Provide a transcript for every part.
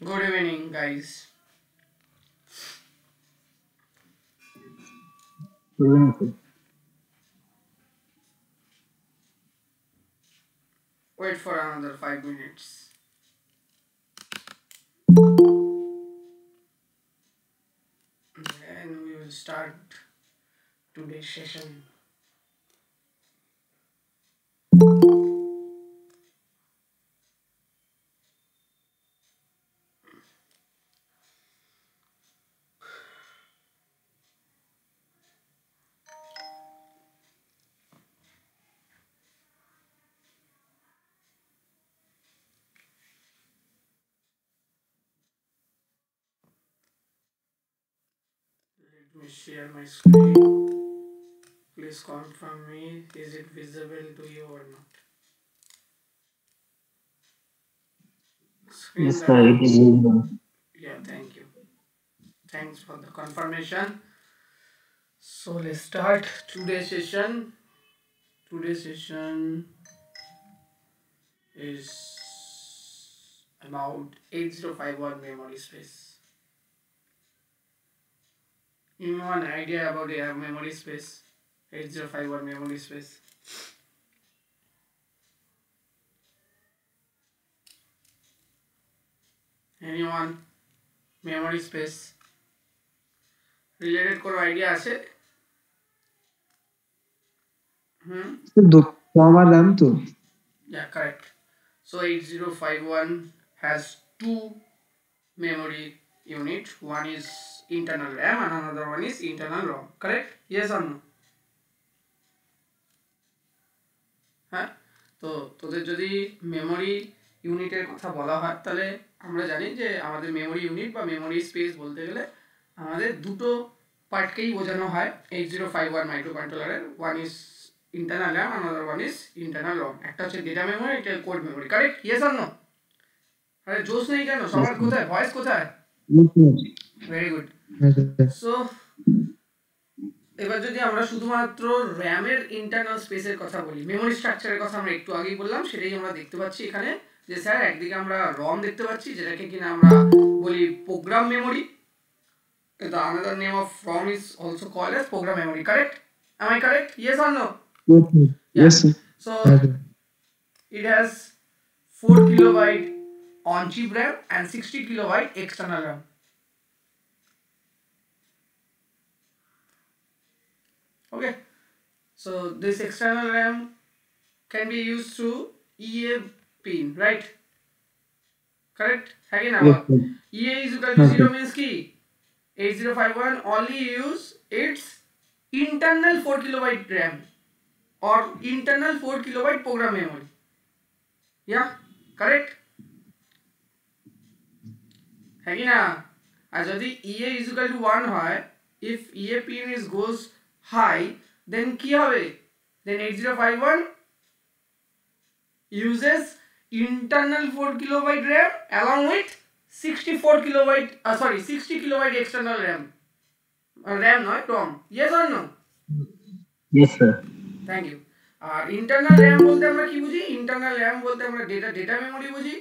Good evening, guys. Good. Wait for another 5 minutes. Then we will start today's session. Let me share my screen. Please confirm me. Is it visible to you or not? Screen Yes, sir, that. it is visible. Yeah, thank you. Thanks for the confirmation. So let's start today's session. Today's session is about 8051 memory space. You know an idea about the memory space? 8051 memory space. Anyone? Memory space related কোনো idea আছে? হুম আমার নাম তো Yeah, correct. So 8051 has two memory unit. One is internal RAM and another one is internal ROM. Correct? Yes or no? হ্যাঁ, তো তোদের যদি memory ইউনিটের কথা বলা হয় তাহলে আমরা জানি যে আমাদের মেমোরি ইউনিট বা মেমোরি স্পেস বলতে গেলে আমাদের দুটো পার্টকেই বোঝানো হয় 8051 মাইক্রো কন্ট্রোলারের। One is internal RAM, another one is internal ROM. একটা হচ্ছে ডেটা মেমোরি, একটা code memory. Correct? Yes or no? আরে জোশ নেই কেন সবার? কোথায় ভয়েস কোথায়? Very good. সো এবার যদি আমরা শুধুমাত্র র্যামের ইন্টারনাল স্পেসের কথা বলি, মেমোরি স্ট্রাকচারের কথা আমরা একটু আগেই বললাম, সেটাই আমরা দেখতে পাচ্ছি এখানে। যে স্যার একদিকে আমরা রম দেখতে পাচ্ছি যেটাকে কিনা আমরা বলি program memory. The another name of ROM is also called as program memory. Correct? Am I correct? Yes or no? Yes, sir. Yeah. Yes, sir. So it has 4 kilobyte on chip RAM and 60 kilobyte external RAM. Okay. So this external RAM can be used through EA pin, right? Correct? Again, Yes, our sir. EA is equal to 0 means key. 8051 only use its internal 4 kilobyte RAM or internal 4 kilobyte program memory. Yeah, correct? হ্যাঁ কি না? আর যদি EA is equal to 1 হয়, if EA pin is goes high, then কি হবে? Then 8051 uses internal 4 kilobyte RAM along with 64 kilobyte 60 kilobyte external RAM. RAM নয়, ROM. Yes or no? Yes, sir. Thank you. আর internal RAM বলতে আমরা কি বুঝি? Internal RAM বলতে আমরা ডেটা মেমোরি বুঝি।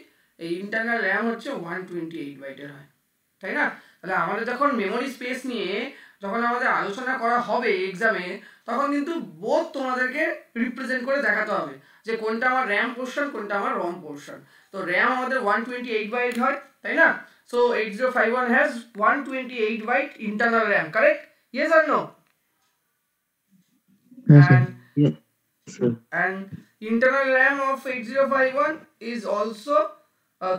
এই ইন্টারনাল র্যাম হচ্ছে 128 বাইটের হয়, তাই না? তাহলে আমাদের যখন মেমোরি স্পেস নিয়ে যখন আমাদের আলোচনা করা হবে এক্সামে, তখন কিন্তু বোথ তোমাদেরকে রিপ্রেজেন্ট করে দেখাতে হবে যে কোনটা আমার র্যাম পোর্শন, কোনটা আমার রম পোর্শন। তো র্যাম আমাদের 128 বাইট হয়, তাই না? So 8051 has 128 byte internal RAM. Correct? Yes আর no? Yes, sir. and Yes, sir. and internal RAM of 8051 is also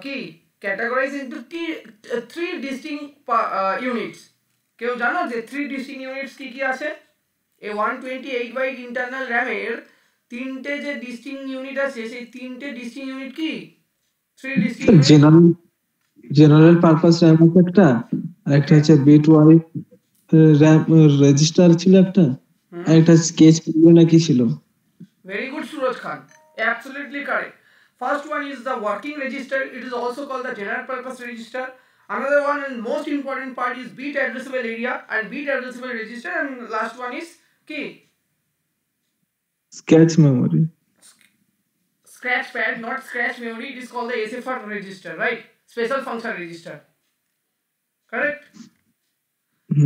key categorized into three distinct units. কেউ জানো যে থ্রি ডিস্টিং ইউনিটস কি কি আছে? এই 128 বাইট ইন্টারনাল র্যামের তিনটে যে ডিস্টিং ইউনিট আছে, সেই তিনটে ডিস্টিং ইউনিট কি? Three ডিস্টিং unit. General purpose RAM আছে একটা, আর একটা ওকে, হচ্ছে বিট ওয়াইজ র্যাম রেজিস্টার ছিল একটা, আর একটা স্কেচ নাকি ছিল। very good, Suraj Khan. Absolutely correct. First one is the working register. It is also called the general purpose register. Another one and most important part is bit addressable area and bit addressable register. And last one is key sketch memory. scratch pad, not scratch memory. It is called the SFR register, right? Special function register. Correct?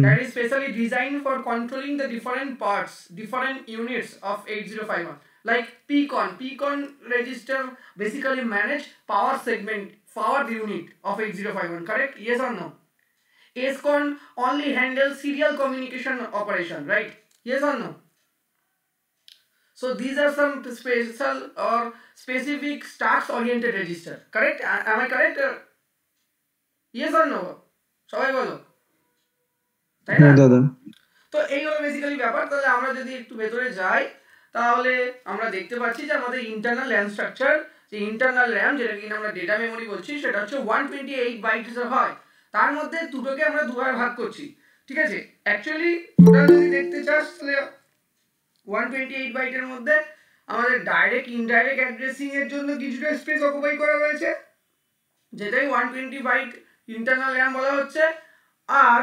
That is specially designed for controlling the different parts, different units of 8051. Like PCON. PCON register basically manage power segment, power unit of 8051. Correct? Yes or no? SCON only handles serial communication operation, right? Yes or no? So these are some special or specific task oriented register. Correct? Am I correct? Yes or no? সবাই বলো, তাই না? দাদা। তো এই হলো basically ব্যাপার। তাহলে আমরা যদি একটু ভেতরে যাই তাহলে আমরা দেখতে পাচ্ছি যে আমাদের ইন্টারনাল র্যাম স্ট্রাকচার, যে ইন্টারনাল র্যাম যেটা কিনা আমরা ডেটা মেমোরি বলছি, সেটা হচ্ছে 128 বাইটস হয়। তার মধ্যে দুটোকে আমরা দুভাবে ভাগ করছি, ঠিক আছে? অ্যাকচুয়ালি টোটাল যদি দেখতে চাস তাহলে 128 বাইটের মধ্যে আমাদের ডাইরেক্ট ইনডাইরেক্ট অ্যাড্রেসিং এর জন্য কিছুটা স্পেস অকুপাই করা হয়েছে, যেটাই 120 বাইট ইন্টারনাল র্যাম বলা হচ্ছে। আর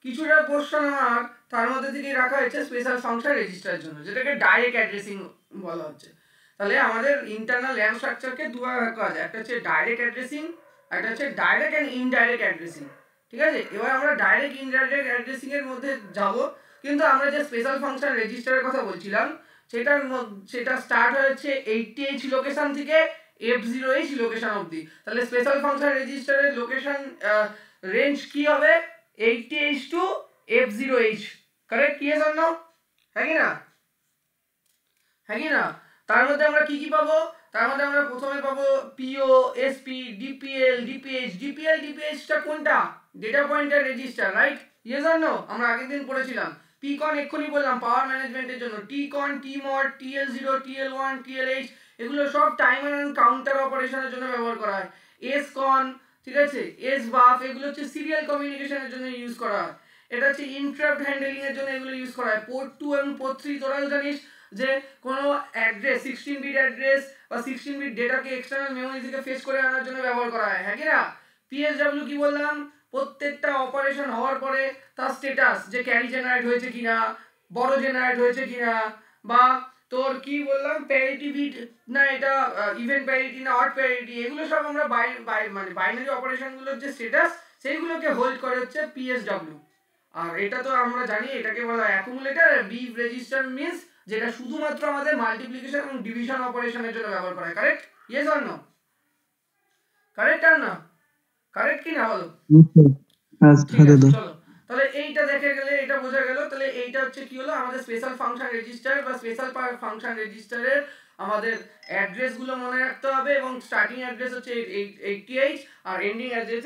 কিছুটা পোর্শন আমার তার মধ্যে থেকে রাখা হয়েছে স্পেশাল ফাংশন রেজিস্টারের জন্য, যেটাকে ডাইরেক্ট অ্যাড্রেসিং বলা হচ্ছে। তাহলে আমাদের ইন্টারনাল র্যাম স্ট্রাকচারকে দুভাবে ভাগ করা যায়, একটা হচ্ছে ডাইরেক্ট অ্যাড্রেসিং, একটা হচ্ছে ডাইরেক্ট অ্যান্ড ইনডাইরেক্ট অ্যাড্রেসিং, ঠিক আছে? এবার আমরা ডাইরেক্ট ইনডাইরেক্ট অ্যাড্রেসিং এর মধ্যে যাব, কিন্তু আমরা যে স্পেশাল ফাংশন রেজিস্টারের কথা বলছিলাম সেটা স্টার্ট হয়েছে 80H লোকেশন থেকে F0H লোকেশন অবধি। তাহলে স্পেশাল ফাংশন রেজিস্টারের লোকেশন রেঞ্জ কি হবে? 80H to F0H। Correct? Yes or no? হ্যাঁ কি না? হ্যাঁ কি না? তার মধ্যে আমরা কি কি পাবো? তার মধ্যে আমরা প্রথমে পাবো PO, SP, DPL, DPH। DPL, DPH টা কোনটা? Data pointer register, right? Yes or no? আমরা আগের দিন পড়েছিলাম। PCON এক্ষুনি বললাম পাওয়ার ম্যানেজমেন্টের জন্য। TCON, TMOD, TL0, TL1, TLH এগুলো সব টাইমার এন্ড কাউন্টার অপারেশনের জন্য ব্যবহার করা হয়। SCON, ঠিক আছে, SBUF এগুলো হচ্ছে সিরিয়াল কমিউনিকেশনের জন্য ইউজ করা হয়। এটা হচ্ছে ইন্টারাপ্ট হ্যান্ডলিং এর জন্য এগুলো ইউজ করা হয়। পোর্ট 2 এবং পোর্ট 3 তোরাও জানিস যে কোনো অ্যাড্রেস 16 বিট অ্যাড্রেস বা 16 বিট ডেটাকে এক্সটার্নাল মেমোরি থেকে ফেচ করে আনার জন্য ব্যবহার করা হয়, হ্যাঁ কি না? PSW কি বললাম? প্রত্যেকটা অপারেশন হওয়ার পরে তার স্ট্যাটাস, যে ক্যারি জেনারেট হয়েছে কিনা, বড় জেনারেট হয়েছে কিনা, বা তোর কি বললাম প্যারিটি বিট না এটা ইভেন্ট প্যারিটি না অড প্যারিটি, এগুলো সব আমরা মানে বাইনারি অপারেশনগুলোর যে স্ট্যাটাস সেইগুলোকে হোল্ড করে হচ্ছে PSW। আর এটা তো আমরা জানি এটাকে বলা হয় অ্যাকুমুলেটর। বিফ রেজিস্টার মিন্স যেটা শুধুমাত্র আমাদের মাল্টিপ্লিকেশন এবং ডিভিশন অপারেশনের জন্য ব্যবহার করা হয়। Correct? Yes or no? Correct আর না? কারেক্ট কি না বলো? ঠিক আছে, চলো তাহলে এইটা দেখে গেলে এটা বোঝা গেল। তাহলে এইটা হচ্ছে কি হলো আমাদের স্পেশাল ফাংশন রেজিস্টার বা স্পেশাল ফাংশন রেজিস্টারের আমাদের অ্যাড্রেস গুলো মনে রাখতে হবে, এবং স্টার্টিং অ্যাড্রেস হচ্ছে 80H আর এন্ডিং অ্যাড্রেস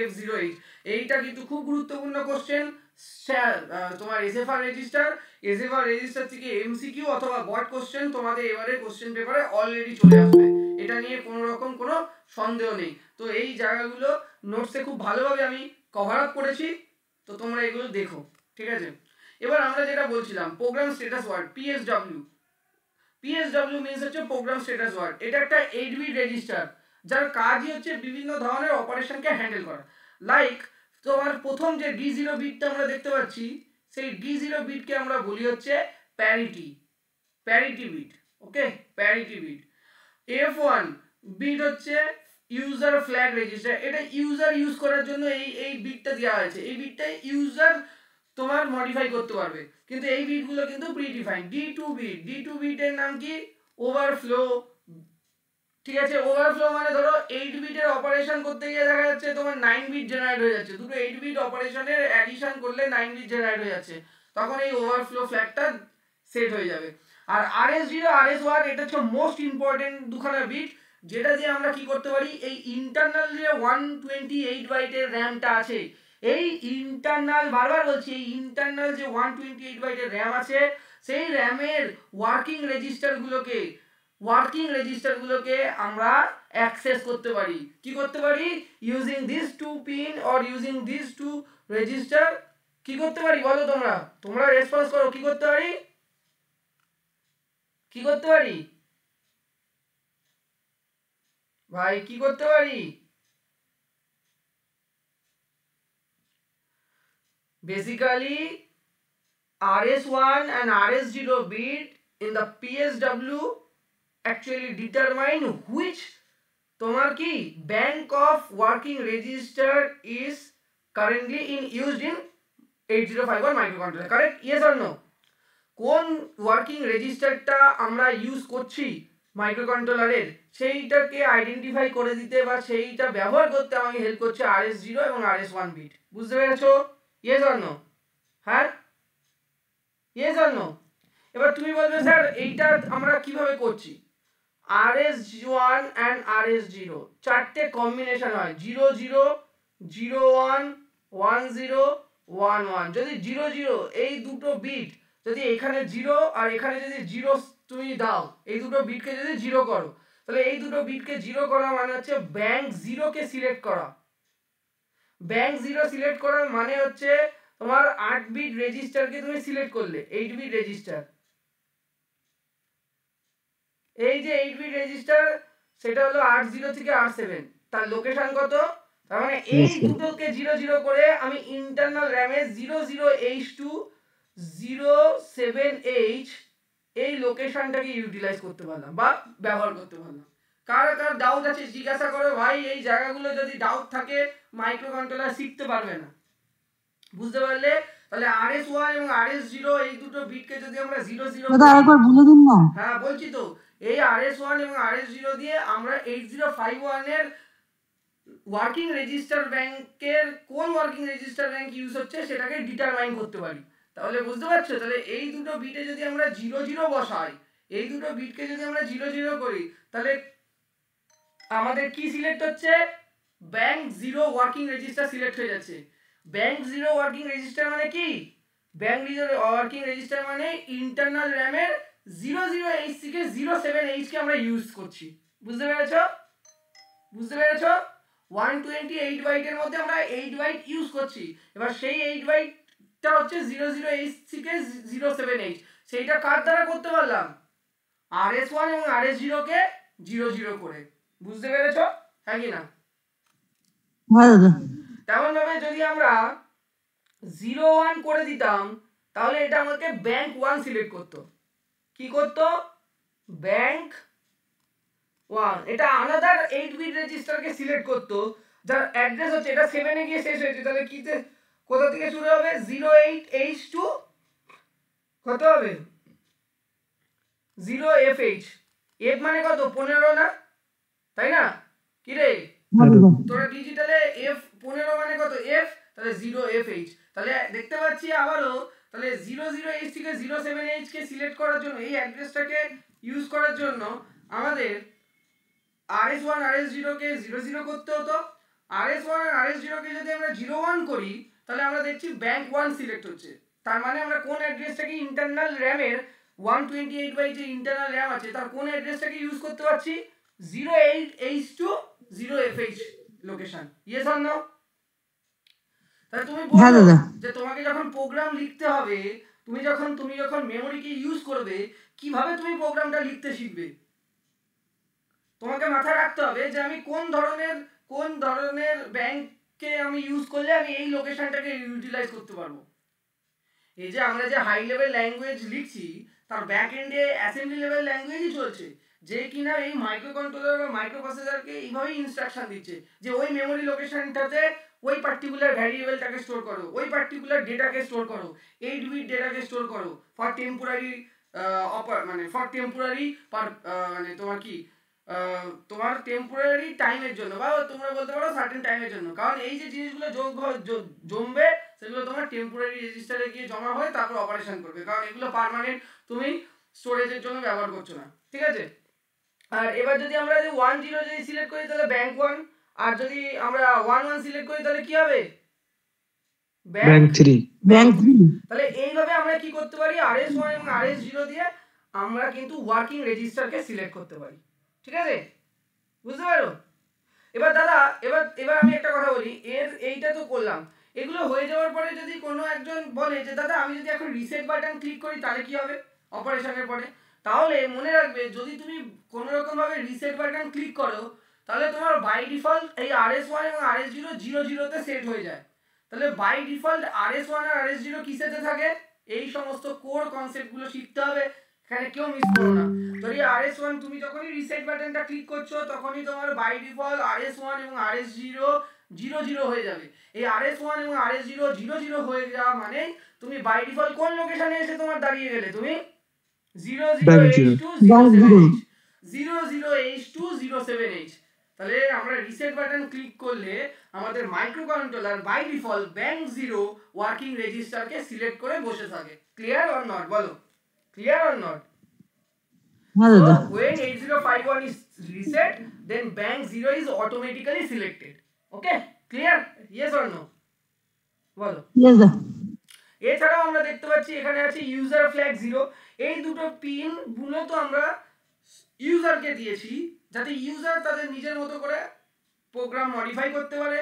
F0H। এইটা কিন্তু খুব গুরুত্বপূর্ণ কোশ্চেন। তোমার এসএফআর রেজিস্টার থেকে এমসিকিউ অথবা বট কোশ্চেন তোমাদের এবারে কোশ্চেন পেপারে অলরেডি চলে আসবে, এটা নিয়ে কোনো রকম কোনো সন্দেহ নেই। তো এই জায়গাগুলো নোটসে খুব ভালোভাবে আমি কভার আপ করেছি, তো তোমরা এগুলো দেখো, ঠিক আছে? এবার আমরা যেটা বলছিলাম program status word, PSW means হচ্ছে প্রোগ্রাম স্ট্যাটাস ওয়ার্ড। এটা একটা 8 বিট রেজিস্টার যার কাজই হচ্ছে বিভিন্ন ধরনের অপারেশনকে হ্যান্ডেল করা। লাইক তোমার প্রথম যে D0 বিটটা আমরা দেখতে পাচ্ছি, সেই D0 বিটকে আমরা বলি হচ্ছে প্যারিটি বিট। ওকে, প্যারিটি বিট। F1 বিট হচ্ছে ইউজার ফ্ল্যাগ রেজিস্টার। এটা ইউজার ইউজ করার জন্য এই বিটটা দেওয়া হয়েছে। এই বিটটা ইউজার তোমার মডিফাই করতে পারবে, কিন্তু এই বিটগুলো কিন্তু প্রিডিফাইন। D2 বিটের নাম কি? ওভারফ্লো। ঠিক আছে, ওভারফ্লো মানে ধরো 8 বিটের অপারেশন করতে গিয়ে দেখা যাচ্ছে তোমার 9 বিট জেনারেট হয়ে যাচ্ছে, দুটো 8 বিট অপারেশনের অ্যাডিশন করলে 9 বিট জেনারেট হয়ে যাচ্ছে, তখন এই ওভারফ্লো ফ্ল্যাগটা সেট হয়ে যাবে। আর RS0 RS1 এটা হচ্ছে মোস্ট ইম্পর্টেন্ট দুখানা বিট, যেটা দিয়ে আমরা কি করতে পারি, এই ইন্টারনাল যে 128 বাইটের র্যামটা আছে, এই ইন্টারনাল, বারবার বলছি, এই ইন্টারনাল যে 128 বাইটের র্যাম আছে, সেই র্যামের ওয়ার্কিং রেজিস্টারগুলোকে আমরা অ্যাক্সেস করতে পারি। কি করতে পারি? Using this two pin or using this two register কি করতে পারি বলো? তোমরা রেসপন্স করো। কি করতে পারি? কি করতে পারি ভাই? কি করতে পারি? Basically, RS1 and RS0 bit in the PSW actually determine which তোমার কি bank of working register is currently in used in 8051 microcontroller, correct? Yes or no? কোন ওয়ার্কিং রেজিস্টারটা আমরা ইউজ করছি মাইক্রোকন্ট্রোলারের, সেইটাকে আইডেন্টিফাই করে দিতে বা সেইটা ব্যবহার করতে আমাকে হেল্প করছে RS0 এবং RS1 বিট। বুঝতে পেরেছো? Yes or no? হ্যাঁ, ইয়েস অর নো? এবার তুমি বলবে স্যার এইটা আমরা কিভাবে করছি? RS1 and RS0 চারটে কম্বিনেশন হয়, 0 0 0 1 1 0 1 1। যদি 0 0 এই দুটো বিট যদি এখানে 0 আর এখানে যদি 0 তুমি দাও, এই দুটো বিটকে যদি 0 করো, তাহলে এই দুটো বিটকে 0 করা মানে হচ্ছে ব্যাংক 0 কে সিলেক্ট করা। ব্যাংক 0 সিলেক্ট করা মানে হচ্ছে তোমার 8 বিট রেজিস্টারকে তুমি সিলেক্ট করলে, 8 বিট রেজিস্টার। এই যে 8 বিট রেজিস্টার সেটা হলো R0 থেকে R7, তার লোকেশন কত? তার মানে এই দুটোকে 0 0 করে আমি ইন্টারনাল র‍্যামে 00H2 07H এই লোকেশনটাকে ইউটিলাইজ করতে পারলাম বা ব্যবহার করতে পারলাম। কার কার ডাউট আছে জিজ্ঞাসা করো ভাই, এই জায়গাগুলো যদি ডাউট থাকে মাইক্রোকন্ট্রোলার শিখতে পারবে না। বুঝতে পারলে? তাহলে RS1 এবং RS0 এই দুটো বিটকে যদি আমরা 0 0 দাদা আরেকবার বলে দিন না। হ্যাঁ বলছি তো, এই RS1 এবং RS0 দিয়ে আমরা 8051 এর ওয়ার্কিং রেজিস্টার ব্যাংকের কোন ওয়ার্কিং রেজিস্টার ব্যাংক ইউজ হচ্ছে সেটাকে ডিটারমাইন করতে পারি। তাহলে বুঝতে পারছো? তাহলে এই দুটো বিটে যদি আমরা 0 0 বসাই, এই দুটো বিটকে যদি আমরা 0 0 করি, তাহলে আমাদের কি সিলেক্ট হচ্ছে? ব্যাংক 0 ওয়ার্কিং রেজিস্টার সিলেক্ট হয়ে যাচ্ছে। ব্যাংক 0 ওয়ার্কিং রেজিস্টার মানে কি? ব্যাংক 0 ওয়ার্কিং রেজিস্টার মানে ইন্টারনাল র‍্যামের 00H থেকে 07H কে আমরা ইউজ করছি। বুঝতে পেরেছো? বুঝতে পেরেছো? 128 বাইটের মধ্যে আমরা 8 বাইট ইউজ করছি। এবার সেই 8 বাইটটা হচ্ছে 00H থেকে 07H, সেইটা কার দ্বারা করতে পারলাম? RS1 এবং RS0 কে 0 0 করে। বুঝতে পেরেছো? হ্যাঁ কি না? হ্যাঁ দাদা। তেমন ভাবে যদি আমরা 0 1 করে দিতাম, তাহলে এটা আমাকে ব্যাংক 1 সিলেক্ট করতো। কি করতো? ব্যাংক 1 এটা আলাদার 8 বিট রেজিস্টারকে সিলেক্ট করতো, যার অ্যাড্রেস হচ্ছে এটা 7 এ গিয়ে শেষ হয়েছে। তাহলে কিতে কোথা থেকে শুরু হবে? 08H2 কত হবে? 0FH। F মানে কত? 15 না? তাই না? কি রে তোরা ডিজিটালে F 15 মানে কত? F, তাহলে 0FH। তাহলে দেখতে পাচ্ছি আবারও, তাহলে 00H থেকে 07H কে সিলেক্ট করার জন্য, এই অ্যাড্রেসটাকে ইউজ করার জন্য আমাদের RS1 RS0 কে 0 0 করতে হতো। RS1 আর RS0 কে যদি আমরা 0 1 করি, তাহলে আমরা দেখছি ব্যাংক 1 সিলেক্ট হচ্ছে। তার মানে আমরা কোন অ্যাড্রেসটাকে ইন্টারনাল র‍্যামের 128 বাই যে ইন্টারনাল র‍্যাম আছে তার কোন অ্যাড্রেসটাকে ইউজ করতে পারছি? 08H2 0FH location. Yes or no? তাহলে তুমি বলো যে তোমাকে যখন প্রোগ্রাম লিখতে হবে, তুমি যখন মেমোরিকে ইউজ করবে, কিভাবে তুমি প্রোগ্রামটা লিখতে শিখবে? তোমাকে মাথায় রাখতে হবে যে আমি কোন ধরনের ব্যাংককে আমি ইউজ করলে আমি এই লোকেশনটাকে ইউটিলাইজ করতে পারবো। এই যে আমরা যে হাই লেভেল ল্যাঙ্গুয়েজ লিখছি, তার ব্যাক এন্ডে অ্যাসেম্বলি লেভেল ল্যাঙ্গুয়েজই চলছে, যে কিনা এই মাইক্রোকন্ট্রোলার বা মাইক্রোপ্রসেসরকে এইভাবেই ইনস্ট্রাকশন দিচ্ছে যে ওই মেমোরি লোকেশনটাতে ওই পার্টিকুলার ভ্যারিয়েবলটাকে স্টোর করো, ওই পার্টিকুলার ডেটাকে স্টোর করো, 8 বিট ডেটাকে স্টোর করো ফর টেম্পোরারি ফর টেম্পোরারি মানে তোমার কি তোমার টেম্পোরারি টাইমের জন্য, বা তোমরা বলতে পারো সার্টেন টাইমের জন্য। কারণ এই যে জিনিসগুলো জমবে সেগুলো তোমার টেম্পোরারি রেজিস্টারে গিয়ে জমা হয়, তারপর অপারেশন করবে, কারণ এগুলো পার্মানেন্ট তুমি স্টোরেজের জন্য ব্যবহার করছো না। ঠিক আছে? আর এবার যদি আমরা 1 0 যদি সিলেক্ট করি তাহলে ব্যাংক 1, আর যদি আমরা 1 1 সিলেক্ট করি তাহলে কি হবে? ব্যাংক 3। তাহলে এইভাবে আমরা কি করতে পারি? RS1 এবং RS0 দিয়ে আমরা কিন্তু ওয়ার্কিং রেজিস্টারকে সিলেক্ট করতে পারি। ঠিক আছে? বুঝতে পারো? এবার দাদা, এবার আমি একটা কথা বলি, এইটা তো করলাম, এগুলো হয়ে যাওয়ার পরে যদি কোনো একজন বলে যে দাদা আমি যদি এখন রিসেট বাটন ক্লিক করি তাহলে কি হবে অপারেশনের পরে? তাহলে মনে রাখবে, যদি তুমি কোনো রকম ভাবে রিসেট বাটন ক্লিক করো, তাহলে তোমার বাই ডিফল্ট এই RS1 এবং RS0 0 0 তে সেট হয়ে যায়। তাহলে by default RS1 R RS0 কিসেতে থাকে? এই সমস্ত কোর কনসেপ্টগুলো শিখতে হবে, এখানে কেউ মিস করো না। যদি RS1 তুমি যখনই রিসেট বাটনটা ক্লিক করছো তখনই তোমার বাই ডিফল্ট RS1 এবং RS0 00 হয়ে যাবে। এই RS1 এবং RS0 00 হয়ে যাওয়া মানে তুমি বাই ডিফল্ট কোন লোকেশনে এসে তোমার দাঁড়িয়ে গেলে, তুমি 00H207H 00H207H। তাহলে আমরা রিসেট বাটন ক্লিক করলে আমাদের micro controller by default bank 0 working রেজিস্টারকে সিলেক্ট করে বসে থাকে। Clear or not? বলো clear or not? So when 8051 is reset, then bank 0 is automatically selected. Okay, clear? Yes or no? বলো। Yes sir. এছাড়াও আমরা দেখতে পাচ্ছি এখানে আছে ইউজার ফ্ল্যাগ 0। এই দুটো পিন মূলত আমরা ইউজারকে দিয়েছি যাতে ইউজার তাদের নিজের মতো করে প্রোগ্রাম মডিফাই করতে পারে,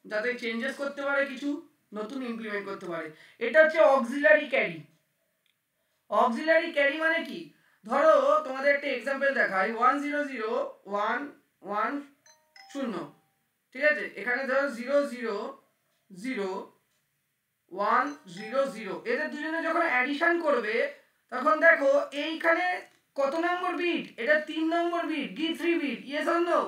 যাতে চেঞ্জেস করতে পারে, কিছু নতুন ইমপ্লিমেন্ট করতে পারে। এটা হচ্ছে অক্সিলারি ক্যারি। অক্সিলারি ক্যারি মানে কি? ধরো তোমাদের একটা एग्जांपल দেখাই 100110, ঠিক আছে? এখানে ধরো 000100, এদের দুজনে যখন অ্যাডিশন করবে তখন দেখো এইখানে কত নম্বর বিট? এটা 3 number bit, D3 bit. Yes or no?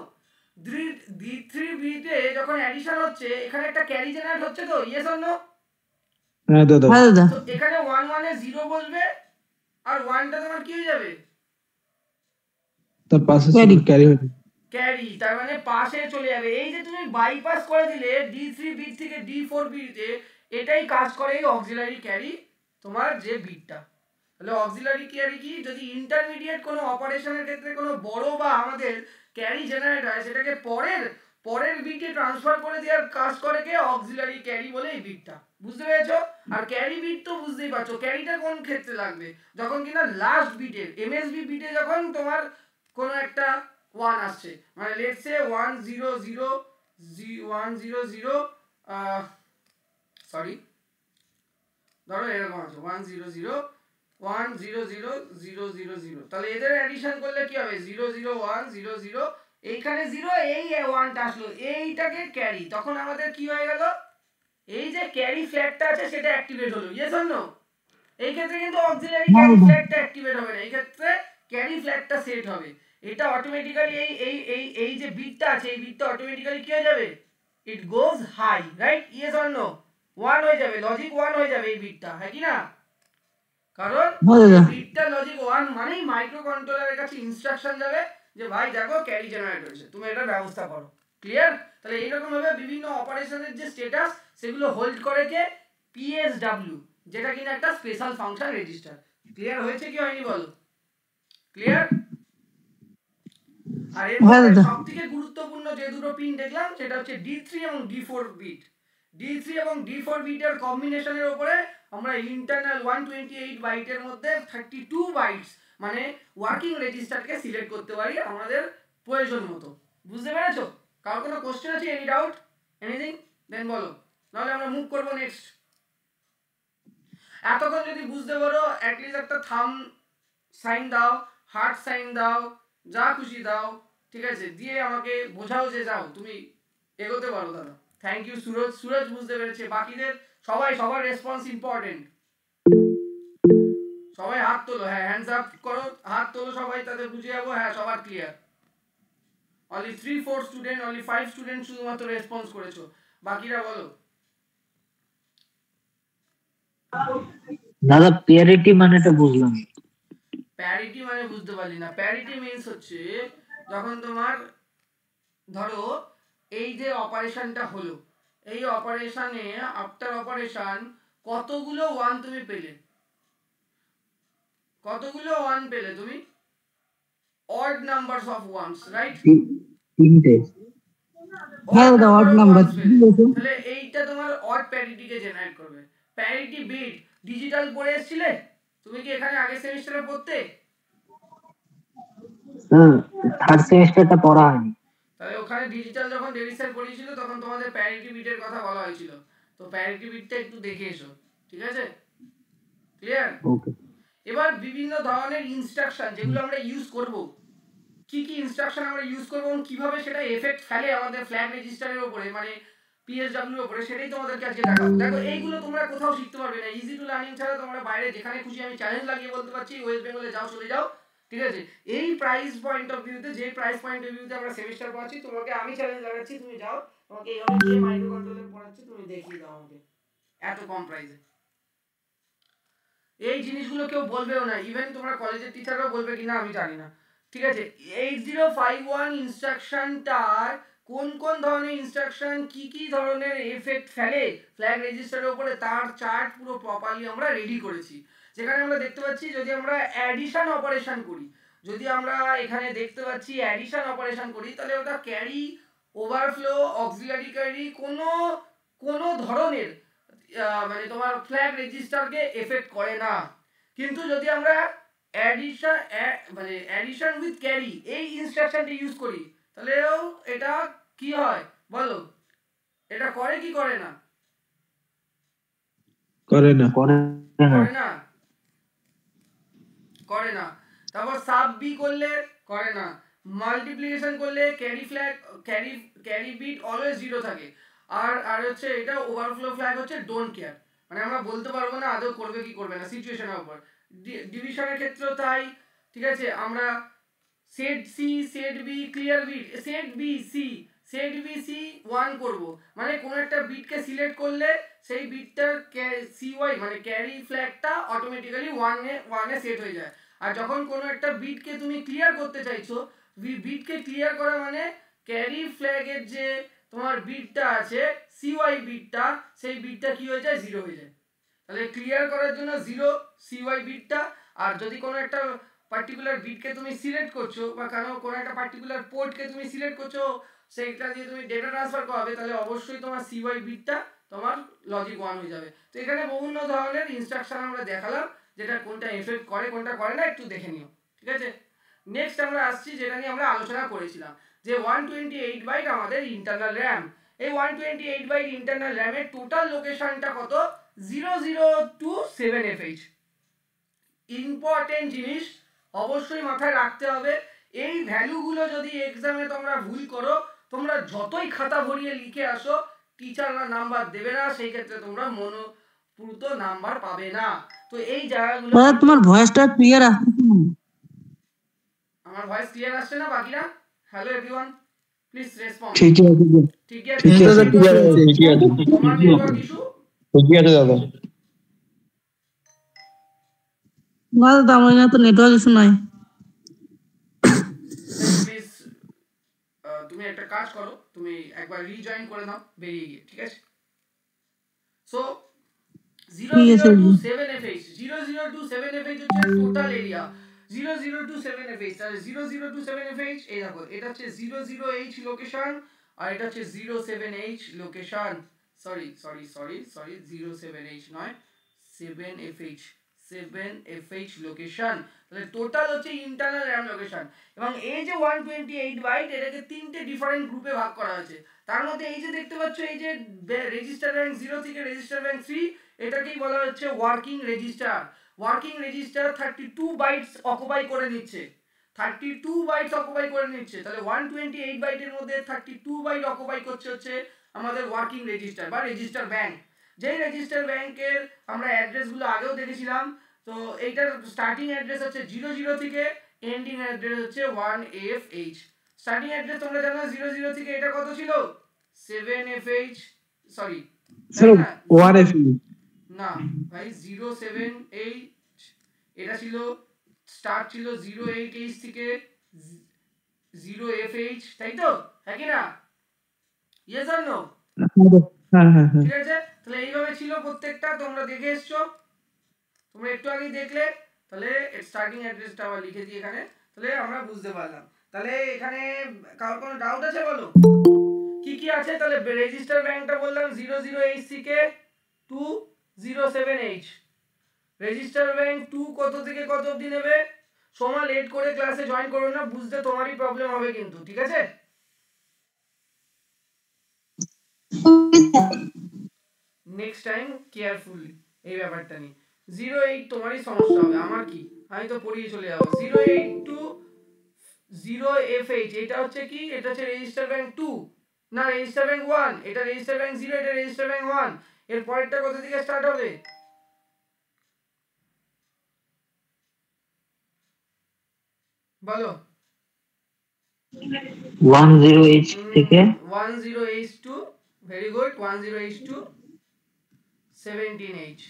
D3 বিটে যখন অ্যাডিশন হচ্ছে এখানে একটা ক্যারি জেনারেট হচ্ছে তো, ইয়েস অর নো? হ্যাঁ দাদা। তো এখানে 11 এ 0 বসবে আর 1টা তোমার কি হয়ে যাবে? তার পাশে ক্যারি হবে, ক্যারি, তার মানে পাশে চলে যাবে। এই যে তুমি বাইপাস করে দিলে D3 বিট থেকে D4 বিটে, এটাই কাজ করে এই অক্সিলারি ক্যারি তোমার যে বিটটা। তাহলে অক্সিলারি ক্যারি কি? যদি ইন্টারমিডিয়েট কোনো অপারেশনের ক্ষেত্রে কোনো বড় বা আমাদের ক্যারি জেনারেট হয় সেটাকে পরের বিটে ট্রান্সফার করে দেওয়ার কাজ করে কে? অক্সিলারি ক্যারি বলে এই বিটটা। বুঝতে পেরেছো? আর ক্যারি বিট তো বুঝতেই পারছো ক্যারিটা কোন ক্ষেত্রে লাগবে, যখন কিনা লাস্ট বিটের এমএসবি বিটে যখন তোমার কোনো একটা 1 আসছে, মানে লেটস সে 100 সরি ধরো এরকম আছে 100 তাহলে এদের অ্যাডিশন করলে কি হবে? 00100, এইখানে 0, এই 1টা আসলো, এইটাকে ক্যারি। তখন আমাদের কি হয়ে গেল? এই যে ক্যারি ফ্ল্যাগটা আছে সেটা অ্যাক্টিভেট হলো। Yes or no? এই ক্ষেত্রে কিন্তু অক্সিলারি ক্যারি ফ্ল্যাগটা অ্যাক্টিভেট হবে না, এই ক্ষেত্রে ক্যারি ফ্ল্যাগটা সেট হবে। এটা অটোমেটিক্যালি এই যে বিটটা আছে এই বিটটা অটোমেটিক্যালি কি হয়ে যাবে? It goes high, right? Yes or no? 1 হয়ে যাবে, লজিক 1 হয়ে যাবে এই বিটটা, হ্যাঁ কি না? কারণ বিটটা লজিক 1 মানেই মাইক্রো কন্ট্রোলারের কাছে ইনস্ট্রাকশন যাবে যে ভাই দেখো ক্যারি জেনারেট হয়েছে, তুমি এটা ব্যবস্থা করো। ক্লিয়ার? তাহলে এইরকম ভাবে বিভিন্ন অপারেশনের যে স্ট্যাটাস সেগুলো হোল্ড করে কে? PSW, যেটা কিনা একটা স্পেশাল ফাংশন রেজিস্টার। ক্লিয়ার হয়েছে কি হয়নি বলো? ক্লিয়ার? আর এর মধ্যে সবথেকে গুরুত্বপূর্ণ যে দুটো পিন দেখলাম সেটা হচ্ছে D3 এবং D4 বিট। D3 এবং D4 বিটের কম্বিনেশনের উপরে আমরা ইন্টারনাল 128 বাইটের মধ্যে 32 বাইটস মানে ওয়ার্কিং রেজিস্টারকে সিলেক্ট করতে পারি আমাদের প্রয়োজন মতো। বুঝতে পেরেছো? কার কোনো কোশ্চেন আছে? Any doubt? এনিথিং? দেন বলো, নাহলে আমরা মুভ করব নেক্সট। এতক্ষণ যদি বুঝতে পারো অ্যাট লিস্ট একটা থাম সাইন দাও, হার্ট সাইন দাও, যা খুশি দাও, ঠিক আছে, দিয়ে আমাকে বোঝাও যে যাও তুমি এগোতে পারো দাদা। থ্যাংক ইউ সুরজ বুঝতে পেরেছে। বাকিদের সবার রেসপন্স ইম্পর্টেন্ট। সবাই হাত তোলো, হ্যাঁ হ্যান্ডস আপ করো, হাত তোলো সবাই, তাদের বুঝে যাবো। হ্যাঁ সবার clear. Only 3-4 student, only 5 student শুধুমাত্র রেসপন্স করেছো, বাকিরা বলো। দাদা প্যারিটি মানেটা বুঝলাম। প্যারিটি মানে বুঝতে পারলি না? প্যারিটি মিন্স হচ্ছে যখন তোমার ধরো এই যে অপারেশনটা হলো, এই অপারেশনে আফটার অপারেশন কতগুলো 1 তুমি পেলে? কতগুলো 1 পেলে তুমি? Odd numbers of wands, right? তিনটে। হ্যাঁ দাদা অড নাম্বার। তাহলে এইটা তোমার অড প্যারিটিকে জেনারেট করবে। প্যারিটি বিট ডিজিটাল পড়ে এসেছিলে? তুমি কি এখানে আগের সেমিস্টারে পড়তে? থার্ড সেমিস্টারটা পড়া হয়নি। তাহলে ওখানে ডিজিটাল যখন ডেভিসের পড়িয়েছিল তখন তোমাদের প্যারিটি বিটের কথা বলা হয়েছিল, তো প্যারিটি বিটটা একটু দেখে এসো, ঠিক আছে? ক্লিয়ার? ওকে। এবার বিভিন্ন ধরনের ইনস্ট্রাকশন যেগুলো আমরা ইউজ করব, কি কি ইনস্ট্রাকশন আমরা ইউজ করব এবং কিভাবে সেটা এফেক্ট ফেলে আমাদের ফ্ল্যাগ রেজিস্টারের উপরে, মানে পিএসডব্লিউ এর উপরে, সেটাই তোমাদেরকে আজকে দেখাবো। দেখো এইগুলো তোমরা কোথাও শিখতে পারবে না, ইজি টু লার্নিং ছাড়া তোমরা বাইরে যেখানে খুশি আমি চ্যালেঞ্জ লাগিয়ে বলতে পারছি ওয়েস্ট বেঙ্গলে যাও, চলে যাও, ঠিক আছে। এই প্রাইস পয়েন্ট অফ ভিউতে, যে প্রাইস পয়েন্ট অফ ভিউতে আমরা সেমিস্টার পড়াচ্ছি, তোমাকে আমি চ্যালেঞ্জ লাগাচ্ছি, তুমি যাও, তোমাকে এইভাবে গিয়ে মাইক্রো কন্ট্রোলার পড়াচ্ছি, তুমি দেখিয়ে দাও আমাকে এত কম প্রাইসে। এই জিনিসগুলো কেউ বলবেও না, ইভেন তোমরা কলেজের টিচাররাও বলবে কিনা আমি জানি না, ঠিক আছে। 8051 ইনস্ট্রাকশনটার কোন কোন ধরনের ইনস্ট্রাকশন কি কি ধরনের এফেক্ট ফেলে ফ্ল্যাগ রেজিস্টারের উপরে, তার চার্ট পুরো প্রপারলি আমরা রেডি করেছি। যেখানে আমরা দেখতে পাচ্ছি যদি আমরা অ্যাডিশন অপারেশন করি, যদি আমরা এখানে দেখতে পাচ্ছি অ্যাডিশন অপারেশন করি, তাহলে ওটা ক্যারি, ওভারফ্লো, অক্সিলারি ক্যারি কোনো কোনো ধরনের মানে তোমার ফ্ল্যাগ রেজিস্টারকে এফেক্ট করে না। কিন্তু যদি আমরা অ্যাডিশন মানে অ্যাডিশন উইথ ক্যারি এই ইনস্ট্রাকশনটা ইউজ করি, তাহলেও এটা কি হয় বলো, এটা করে কি করে না? করে না। করে করে না, করে না। তারপর সাব বি করলে করে না, মাল্টিপ্লিকেশন করলে carry flag, carry bit always zero থাকে। আর হচ্ছে এটা ওভারফ্লো ফ্ল্যাগ হচ্ছে ডোন্ট কেয়ার, মানে আমরা বলতে পারবো না আদৌ করবে কি করবে না সিচুয়েশনের উপর। ডিভিশনের ক্ষেত্রেও তাই, ঠিক আছে। আমরা set C, set B, clear bit, set B C, set B C 1 করব, মানে কোন একটা বিটকে সিলেক্ট করলে সেই বিটটার সিওয়াই মানে ক্যারি ফ্ল্যাগটা অটোমেটিক্যালি 1 এ সেট হয়ে যায়। আর যখন কোনো একটা বিটকে তুমি ক্লিয়ার করতে চাইছো, বিটকে ক্লিয়ার করা মানে ক্যারি ফ্ল্যাগের যে তোমার বিটটা আছে সিওয়াই বিটটা, সেই বিটটা কি হয়ে যায়, 0 হয়ে যায়। তাহলে ক্লিয়ার করার জন্য 0 সিওয়াই বিটটা। আর যদি কোনো একটা পার্টিকুলার বিটকে তুমি সিলেক্ট করছো বা কোনো একটা পার্টিকুলার পোর্টকে তুমি সিলেক্ট করছো, সেইটা দিয়ে তুমি ডেটা ট্রান্সফার করাবে, তাহলে অবশ্যই তোমার সিওয়াই বিটটা তোমার লজিক 1 হয়ে যাবে। তো এখানে বিভিন্ন ধরনের ইনস্ট্রাকশন আমরা দেখালাম, যেটা কোনটা এফেক্ট করে কোনটা করে না একটু দেখে নিও, ঠিক আছে। নেক্সট আমরা আসছি যেটা নিয়ে আমরা আলোচনা করেছিলাম, যে 128 বাইট আমাদের ইন্টারনাল র্যাম। এই 128 বাইট ইন্টারনাল র্যামের টোটাল লোকেশনটা কত, 0027fh। ইম্পর্টেন্ট জিনিস অবশ্যই মাথায় রাখতে হবে, এই ভ্যালুগুলো যদি এক্সামে তোমরা ভুল করো, তোমরা যতই খাতা ভরিয়ে লিখে আসো, টিচাররা নাম্বার দেবে না, সেই ক্ষেত্রে তোমরা মনোপুত নাম্বার পাবে না। তো এই জায়গাগুলো, তোমার ভয়েসটা ক্লিয়ার আসছে না। আমার ভয়েস ক্লিয়ার আসছে না বাকিরা? Hello everyone, please respond. ঠিক আছে, ঠিক আছে, ঠিক আছে, ঠিক আছে, ঠিকই আছে, তোমার নেটওয়ার্ক ইস্যু ঠিকই আছে দাদা। না দাদা, আমার এখানে তো নেটওয়ার্ক ইস্যু নাই। প্লিজ তুমি একটা কাজ করো, তুমি একবার রিজয়েন করে নাও বেরিয়ে গিয়ে, ঠিক আছে। সো 0027fh, 0027fh হচ্ছে টোটাল এরিয়া, 0027fh। তাহলে 0027fh এই দেখো, এটা হচ্ছে 00h লোকেশন, আর এটা হচ্ছে 07h লোকেশন। সরি 07h নয়, 7fh, 7fh লোকেশন। তাহলে টোটাল হচ্ছে ইন্টারনাল র্যাম লোকেশন। এবং এই যে 128 বাইট, এটাকে তিনটে ডিফারেন্ট গ্রুপে ভাগ করা হয়েছে। তার মধ্যে এই যে দেখতে পাচ্ছ, এই যে রেজিস্টার ব্যাংক 0 থেকে রেজিস্টার ব্যাংক 3, এটাকেই বলা হচ্ছে working register. Working register 32 bytes occupy করে নিচ্ছে, 32 বাইটস অকুপাই করে নিচ্ছে। তাহলে 128 বাইটের মধ্যে 32 বাইট অকুপাই করছে হচ্ছে আমাদের ওয়ার্কিং রেজিস্টার বা রেজিস্টার ব্যাংক। যেই রেজিস্টার ব্যাংকের আমরা অ্যাড্রেসগুলো আগেও দেখেছিলাম। তো এইটার স্টার্টিং অ্যাড্রেস হচ্ছে 00 থেকে, এন্ডিং অ্যাড্রেস হচ্ছে 1fh। স্টার্টিং অ্যাড্রেস তোমরা জানো 00 থেকে এটা কত ছিল, 7fh, সরি স্যার 1fh না ভাই, 07h, এটা ছিল স্টার্ট ছিল 08h থেকে 0fh, তাই তো, হ্যাঁ কি না? Yes or no? হ্যাঁ হ্যাঁ হ্যাঁ, ঠিক আছে। তাহলে এইভাবে ছিল প্রত্যেকটা, তোমরা দেখে এসছো, তোমরা একটু আগেই দেখলে। তাহলে স্টার্টিং অ্যাড্রেসটা আবার লিখে দিই এখানে, তাহলে আমরা বুঝতে পারলাম। তাহলে এখানে কারোর কোনো ডাউট আছে বলো, কি কি আছে? তাহলে রেজিস্টার ব্যাংকটা বললাম 00h থেকে 207h। রেজিস্টার ব্যাংক 2 কত থেকে কত অবধি নেবে? সোমা লেট করে ক্লাসে জয়েন করো না, বুঝতে তোমারই প্রবলেম হবে কিন্তু, ঠিক আছে। নেক্সট টাইম কেয়ারফুলি এই ব্যাপারটা নিয়ে। 08 তোমারই সমস্যা হবে, আমার কি, আমি তো পড়িয়ে চলে যাবো। 08 to 0fh, এটা হচ্ছে কি, এটা হচ্ছে রেজিস্টার ব্যাংক 2, না রেজিস্টার ব্যাংক 1, এটা রেজিস্টার ব্যাংক 0, এটা রেজিস্টার ব্যাংক 1, এর পরেরটা কোথা থেকে স্টার্ট হবে? বলো 10H থেকে 10H2, very good, 10H2 17H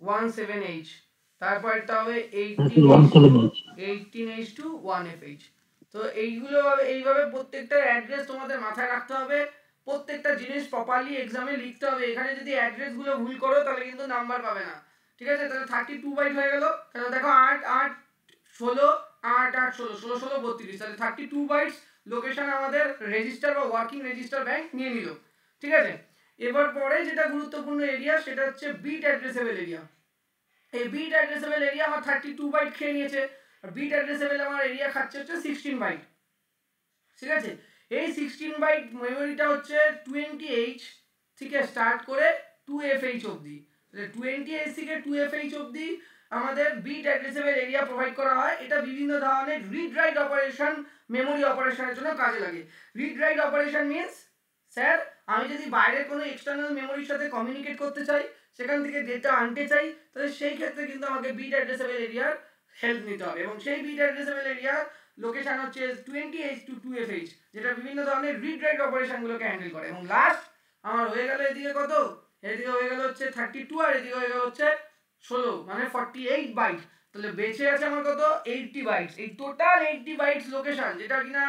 17H, তারপরটা হবে 18H2 1FH। তো এইগুলো এইভাবে প্রত্যেকটা অ্যাড্রেস তোমাদের মাথায় রাখতে হবে, প্রত্যেকটা জিনিস প্রপারলি এক্সামে লিখতে হবে। এখানে যদি অ্যাড্রেস গুলো ভুল করো তাহলে কিন্তু নাম্বার পাবে না, ঠিক আছে? তাহলে 32 বাইট হয়ে গেল, তাহলে দেখো 8 8 16 8 8 16 16 16 32, তাহলে 32 বাইটস লোকেশন আমাদের রেজিস্টার বা ওয়ার্কিং রেজিস্টার ব্যাংক নিয়ে নিল, ঠিক আছে? এবার পরে যেটা গুরুত্বপূর্ণ এরিয়া সেটা হচ্ছে বিট অ্যাড্রেসেবল এরিয়া। এই বিট অ্যাড্রেসেবল এরিয়া আমার 32 বাইট খেয়ে নিয়েছে, আর বিট অ্যাড্রেসেবল আমার এরিয়া খাচ্ছে হচ্ছে 16 বাইট, ঠিক আছে? এই 16 বাইট মেমোরিটা হচ্ছে 20H থেকে স্টার্ট করে 2FH অবধি, তাহলে 20H থেকে 2FH অবধি আমাদের বিট অ্যাড্রেসেবল এরিয়া প্রোভাইড করা হয়। এটা বিভিন্ন ধরনের রিড রাইট অপারেশন, মেমোরি অপারেশনের জন্য কাজে লাগে। Read write operation means, sir আমি যদি বাইরের কোনো এক্সটার্নাল মেমোরির সাথে কমিউনিকেট করতে চাই, সেখান থেকে ডেটা আনতে চাই, তাহলে সেই ক্ষেত্রে কিন্তু আমাকে বিট অ্যাড্রেসেবল এরিয়ার হেল্প নিতে হবে, এবং সেই বিট অ্যাড্রেসেবল এরিয়ার লোকেশন হচ্ছে 20H to 2FH, যেটা বিভিন্ন ধরনের রিড রাইট অপারেশনগুলোকে হ্যান্ডেল করে। এবং লাস্ট আমার হয়ে গেল এদিকে কত, এদিকে হয়ে গেল হচ্ছে 32, আর এদিকে হয়ে গেল হচ্ছে 16, মানে 48 বাইট। তাহলে বেঁচে আছে আমার কত, 80 বাইটস। এই টোটাল 80 বাইটস লোকেশন, যেটা কিনা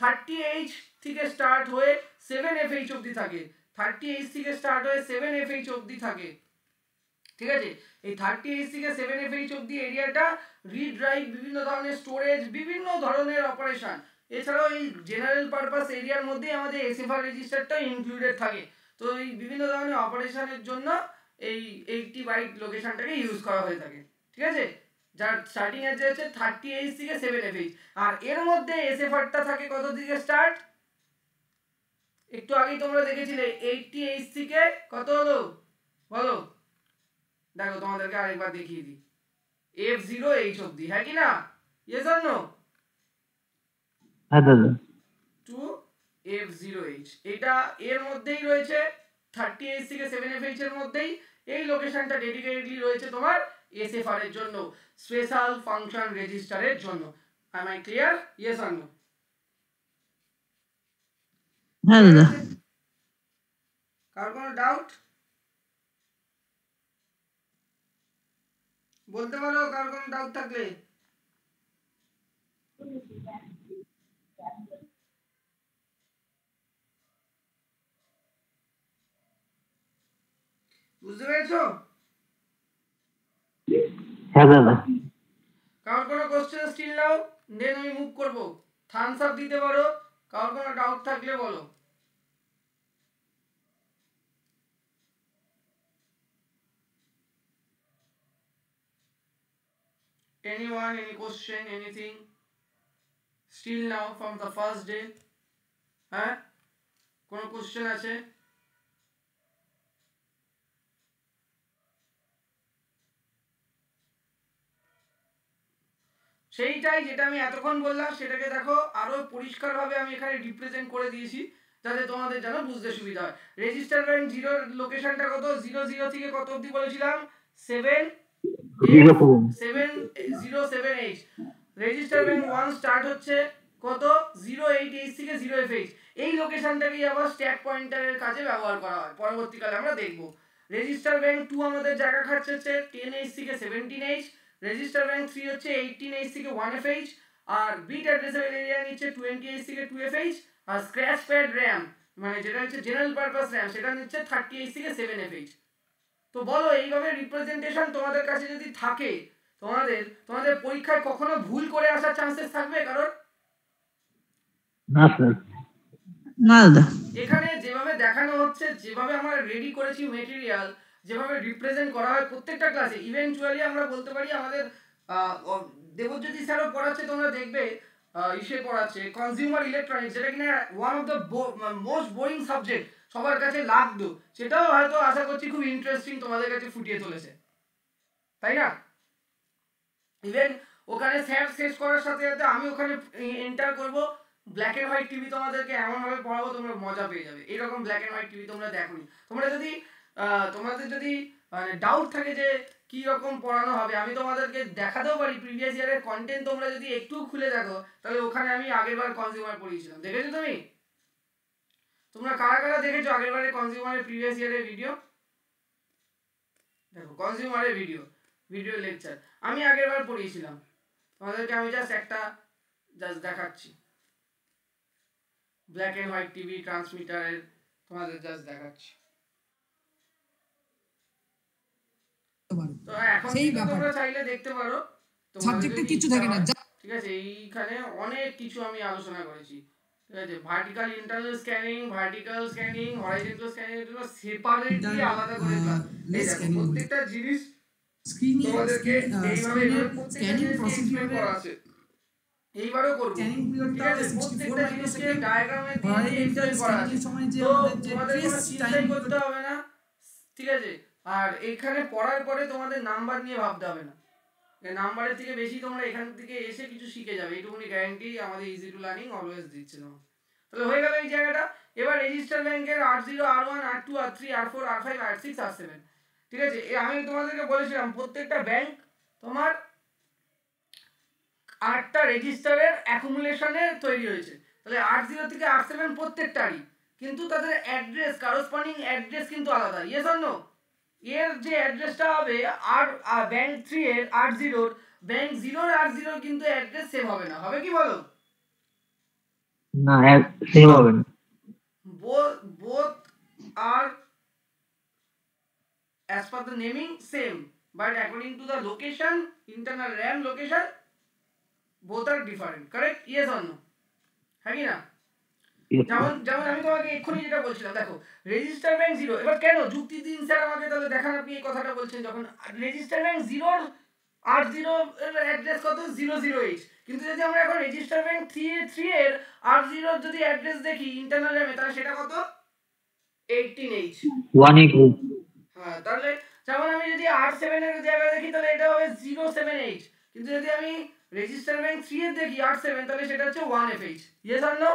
30H থেকে স্টার্ট হয়ে 7FH অবধি থাকে, 30H থেকে স্টার্ট হয়ে 7FH অবধি থাকে, ঠিক আছে? এই 30H থেকে 7FH অবধি এরিয়াটা রিড রাইট, বিভিন্ন ধরনের স্টোরেজ, বিভিন্ন ধরনের অপারেশন, এছাড়াও এই জেনারেল পারপাস এরিয়ার মধ্যে আমাদের এসএফআর রেজিস্টারটা ইনক্লুডেড থাকে। তো এই বিভিন্ন ধরনের অপারেশনের জন্য এই 80 বাইট লোকেশনটাকে ইউজ করা হয়ে থাকে, ঠিক আছে? যার স্টার্টিং এজ হচ্ছে 30H থেকে 7FH, আর এর মধ্যে এসএফআরটা থাকে কত থেকে স্টার্ট, একটু আগেই তোমরা দেখেছিলে 80H থেকে কত হলো বলো, দেখো তোমাদেরকে আরেকবার দেখিয়ে দিই, F0H অবধি, হ্যাঁ কি না? Yes or no? হ্যাঁ দাদা টু F0H, এটা এর মধ্যেই রয়েছে, 30H থেকে 7FH এর মধ্যেই এই লোকেশনটা ডেডিকেটেডলি রয়েছে তোমার এসএফআর এর জন্য, স্পেশাল ফাংশন রেজিস্টারের জন্য। am I clear? yes or no? হ্যাঁ দাদা। কার কোনো ডাউট বলতে পারো, কার কোনো ডাউট থাকলে? বুঝতে পেরেছো? হ্যাঁ দাদা কার কোনো কোশ্চেন স্টিল নাও, দেন আমি মুভ করব। থামস আপ দিতে পারো, কার কোনো ডাউট থাকলে বলো। Anyone, any question, anything? Still now from the first day? হ্যাঁ, কোনো কোশ্চেন আছে? সেইটাই যেটা আমি এতক্ষণ বললাম, সেটাকে দেখো আরো পরিষ্কারভাবে আমি এখানে রিপ্রেজেন্ট করে দিয়েছি, যাতে তোমাদের যেন বুঝতে সুবিধা হয়। রেজিস্টার ব্যাংক 0 লোকেশনটা কত, 00 থেকে কত অবধি বলেছিলাম, 707H। রেজিস্টার ব্যাংক 1 স্টার্ট হচ্ছে কত, 08H থেকে 0FH। এই লোকেশনটাকেই আবার স্ট্যাক পয়েন্টারের কাজে ব্যবহার করা হয়, পরবর্তীকালে আমরা দেখব। রেজিস্টার ব্যাংক 2 আমাদের জায়গা খাচ্ছে হচ্ছে 10H থেকে 17H। রেজিস্টার ব্যাংক 3 হচ্ছে 18H থেকে 1FH, আর বিট অ্যাড্রেসেবল এরিয়া নিচ্ছে 20H থেকে 2FH, আর স্ক্র্যাচ প্যাড র্যাম মানে যেটা হচ্ছে জেনারেল পারপাস র্যাম, সেটা নিচ্ছে 30H থেকে 7FH। তো বলো, এইভাবে রিপ্রেজেন্টেশন তোমাদের কাছে যদি থাকে, তোমাদের পরীক্ষায় কখনো ভুল করে আসার চান্সেস থাকবে কারণ? না স্যার না দাদা। এখানে যেভাবে দেখানো হচ্ছে, যেভাবে আমরা রেডি করেছি মেটেরিয়াল, যেভাবে রিপ্রেজেন্ট করা হয় প্রত্যেকটা ক্লাসে, ইভেন্চুয়ালি আমরা বলতে পারি আমাদের দেবজ্যোতি স্যারও পড়াচ্ছে, তোমরা দেখবে ইসে পড়াচ্ছে কনজিউমার ইলেকট্রনিক্স, যেটা কিনা one of the most boring subject সবার কাছে লাগতো, সেটাও হয়তো আশা করছি খুব ইন্টারেস্টিং তোমাদের কাছে ফুটিয়ে তুলেছে, তাই না? ইভেন ওখানে স্যার শেষ করার সাথে সাথে আমি ওখানে এন্টার করব, ব্ল্যাক এন্ড হোয়াইট টিভি তোমাদেরকে এমন ভাবে পড়াবো তোমরা মজা পেয়ে যাবে। এরকম ব্ল্যাক এন্ড হোয়াইট টিভি তোমরা দেখোনি। তোমাদের যদি মানে ডাউট থাকে যে কি রকম পড়ানো হবে, আমি তোমাদেরকে দেখাতেও পারি প্রিভিয়াস ইয়ারের কন্টেন্ট। তোমরা যদি একটু খুলে দেখো তাহলে ওখানে আমি আগেরবার কনজিউমার পড়িয়েছিলাম, দেখেছো তুমি? তোমরা কারা কারা দেখেছো আগেরবারের কনজিউমারের প্রিভিয়াস ইয়ারের ভিডিও? দেখো কনজিউমারের ভিডিও লেকচার আমি আগেরবার পড়িয়েছিলাম তোমাদেরকে। আমি জাস্ট দেখাচ্ছি ব্ল্যাক এন্ড হোয়াইট টিভি ট্রান্সমিটারের, তোমাদের জাস্ট দেখাচ্ছি। তো এখন তোমরা চাইলে দেখতে পারো, সাবজেক্টে কিছু থাকে না, ঠিক আছে? এইখানে অনেক কিছু আমি আলোচনা করেছি, ঠিক আছে? Vertical internal scanning, vertical scanning, horizontal scanning এর জন্য সেপারেটলি আলাদা করে ক্লাস। এই দেখো প্রত্যেকটা জিনিস তোমাদেরকে এইভাবে স্ক্যানিং প্রসিডিউর করা আছে। এইবারও করব, ঠিক আছে? প্রত্যেকটা জিনিসকে ডায়াগ্রামে দিয়ে এক্সপ্লেইন করা আছে, তো তোমাদের কোনো চিন্তাই করতে হবে না, ঠিক আছে? আর এখানে পড়ার পরে তোমাদের নাম্বার নিয়ে ভাবতে হবে না, নাম্বারের থেকে বেশি তোমরা এখান থেকে এসে কিছু শিখে যাবে, এইটুকুনি গ্যারান্টি আমাদের ইজি টু লার্নিং অলওয়েজ দিচ্ছে না। তাহলে হয়ে গেল এই জায়গাটা। এবার রেজিস্টার ব্যাংকের R0, R1, R2, R3, R4, R5, R6, R7, ঠিক আছে? আমি তোমাদেরকে বলেছিলাম প্রত্যেকটা ব্যাংক তোমার 8টা রেজিস্টারের অ্যাকুমুলেশনে তৈরি হয়েছে। তাহলে R0 থেকে R7 প্রত্যেকটারই কিন্তু তাদের অ্যাড্রেস, করসপন্ডিং অ্যাড্রেস কিন্তু আলাদা। Yes or no? এর যে অ্যাড্রেসটা হবে আর ব্যাংক 3 এর R0, ব্যাংক 0 এর R0 কিন্তু অ্যাড্রেস সেম হবে না, হবে কি বলো? না, সেম হবে না। both are as per the naming same, but according to the location, internal RAM location, both are different. Correct? Yes or no? হ্যাঁ কি না? যেমন আমি তোমাকে এক্ষুনি যেটা বলছিলাম, দেখো রেজিস্টার ব্যাংক 0, এবার কেন যুক্তি দিন স্যার আমাকে, তাহলে দেখান আপনি এই কথাটা বলছেন। যখন রেজিস্টার ব্যাংক 0 R0 এর অ্যাড্রেস কত 008, কিন্তু যদি আমরা এখন রেজিস্টার ব্যাংক 3 এর R0 যদি অ্যাড্রেস দেখি ইন্টারনাল র্যামে, তাহলে সেটা কত 18H 188। হ্যাঁ, তাহলে যেমন আমি যদি R7 এর জায়গায় দেখি তাহলে এটা হবে 07H, কিন্তু যদি আমি রেজিস্টার ব্যাংক 3 এর দেখি R7 তাহলে সেটা হচ্ছে 1FH। Yes or no?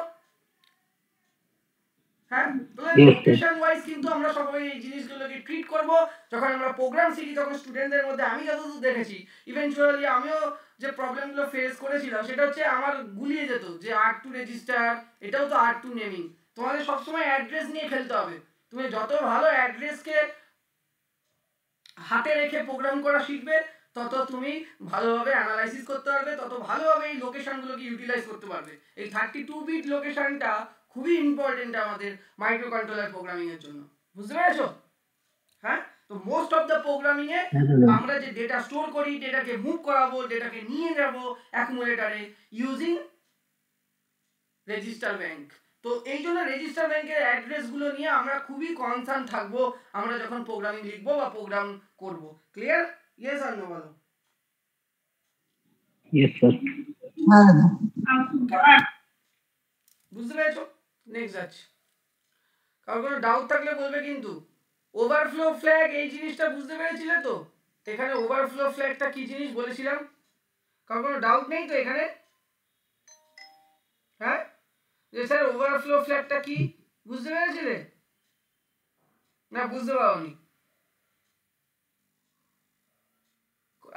হ্যাঁ, তাহলে লোকেশন ওয়াইজ কিন্তু আমরা সবাই এই জিনিসগুলোকে ট্রিট করব। যখন আমরা প্রোগ্রাম শিখি তখন স্টুডেন্টদের মধ্যে আমি যতদূর দেখেছি, ইভেন্চুয়ালি আমিও যে প্রবলেমগুলো ফেস করেছিলাম সেটা হচ্ছে আমার গুলিয়ে যেত যে R2 রেজিস্টার, এটাও তো R2 নেমিং। তোমাদের সবসময় অ্যাড্রেস নিয়ে খেলতে হবে। তুমি যত ভালো অ্যাড্রেসকে হাতে রেখে প্রোগ্রাম করা শিখবে, তত তুমি ভালোভাবে অ্যানালাইসিস করতে পারবে, তত ভালোভাবে এই লোকেশনগুলোকে ইউটিলাইজ করতে পারবে। এই 32 বিট লোকেশনটা খুবই ইম্পর্টেন্ট আমাদের মাইক্রো কন্ট্রোলার প্রোগ্রামিং এর জন্য, বুঝতে পেরেছো? হ্যাঁ, তো মোস্ট অফ দ্য প্রোগ্রামিং এ আমরা যে ডেটা স্টোর করি, ডেটাকে মুভ করাবো, ডেটাকে নিয়ে যাব অ্যাকুমুলেটরে ইউজিং রেজিস্টার ব্যাংক। তো এই জন্য রেজিস্টার ব্যাংকের অ্যাড্রেসগুলো নিয়ে আমরা খুবই কনসার্ন থাকবো আমরা যখন প্রোগ্রামিং লিখবো বা প্রোগ্রাম করব। ক্লিয়ার? ইয়েস আর নো বলো? Yes sir. বুঝতে পেরেছো? নেক্সট যাচ্ছি। কারণ কোনো ডাউট থাকলে বলবে কিন্তু। ওভারফ্লো ফ্ল্যাগ এই জিনিসটা বুঝতে পেরেছিলে তো? এখানে ওভারফ্লো ফ্ল্যাগটা কি জিনিস বলেছিলাম? কারণ কোনো ডাউট নেই তো এখানে? হ্যাঁ, যে স্যার ওভারফ্লো ফ্ল্যাগটা কি বুঝতে পেরেছিলে না বুঝতে পারোনি?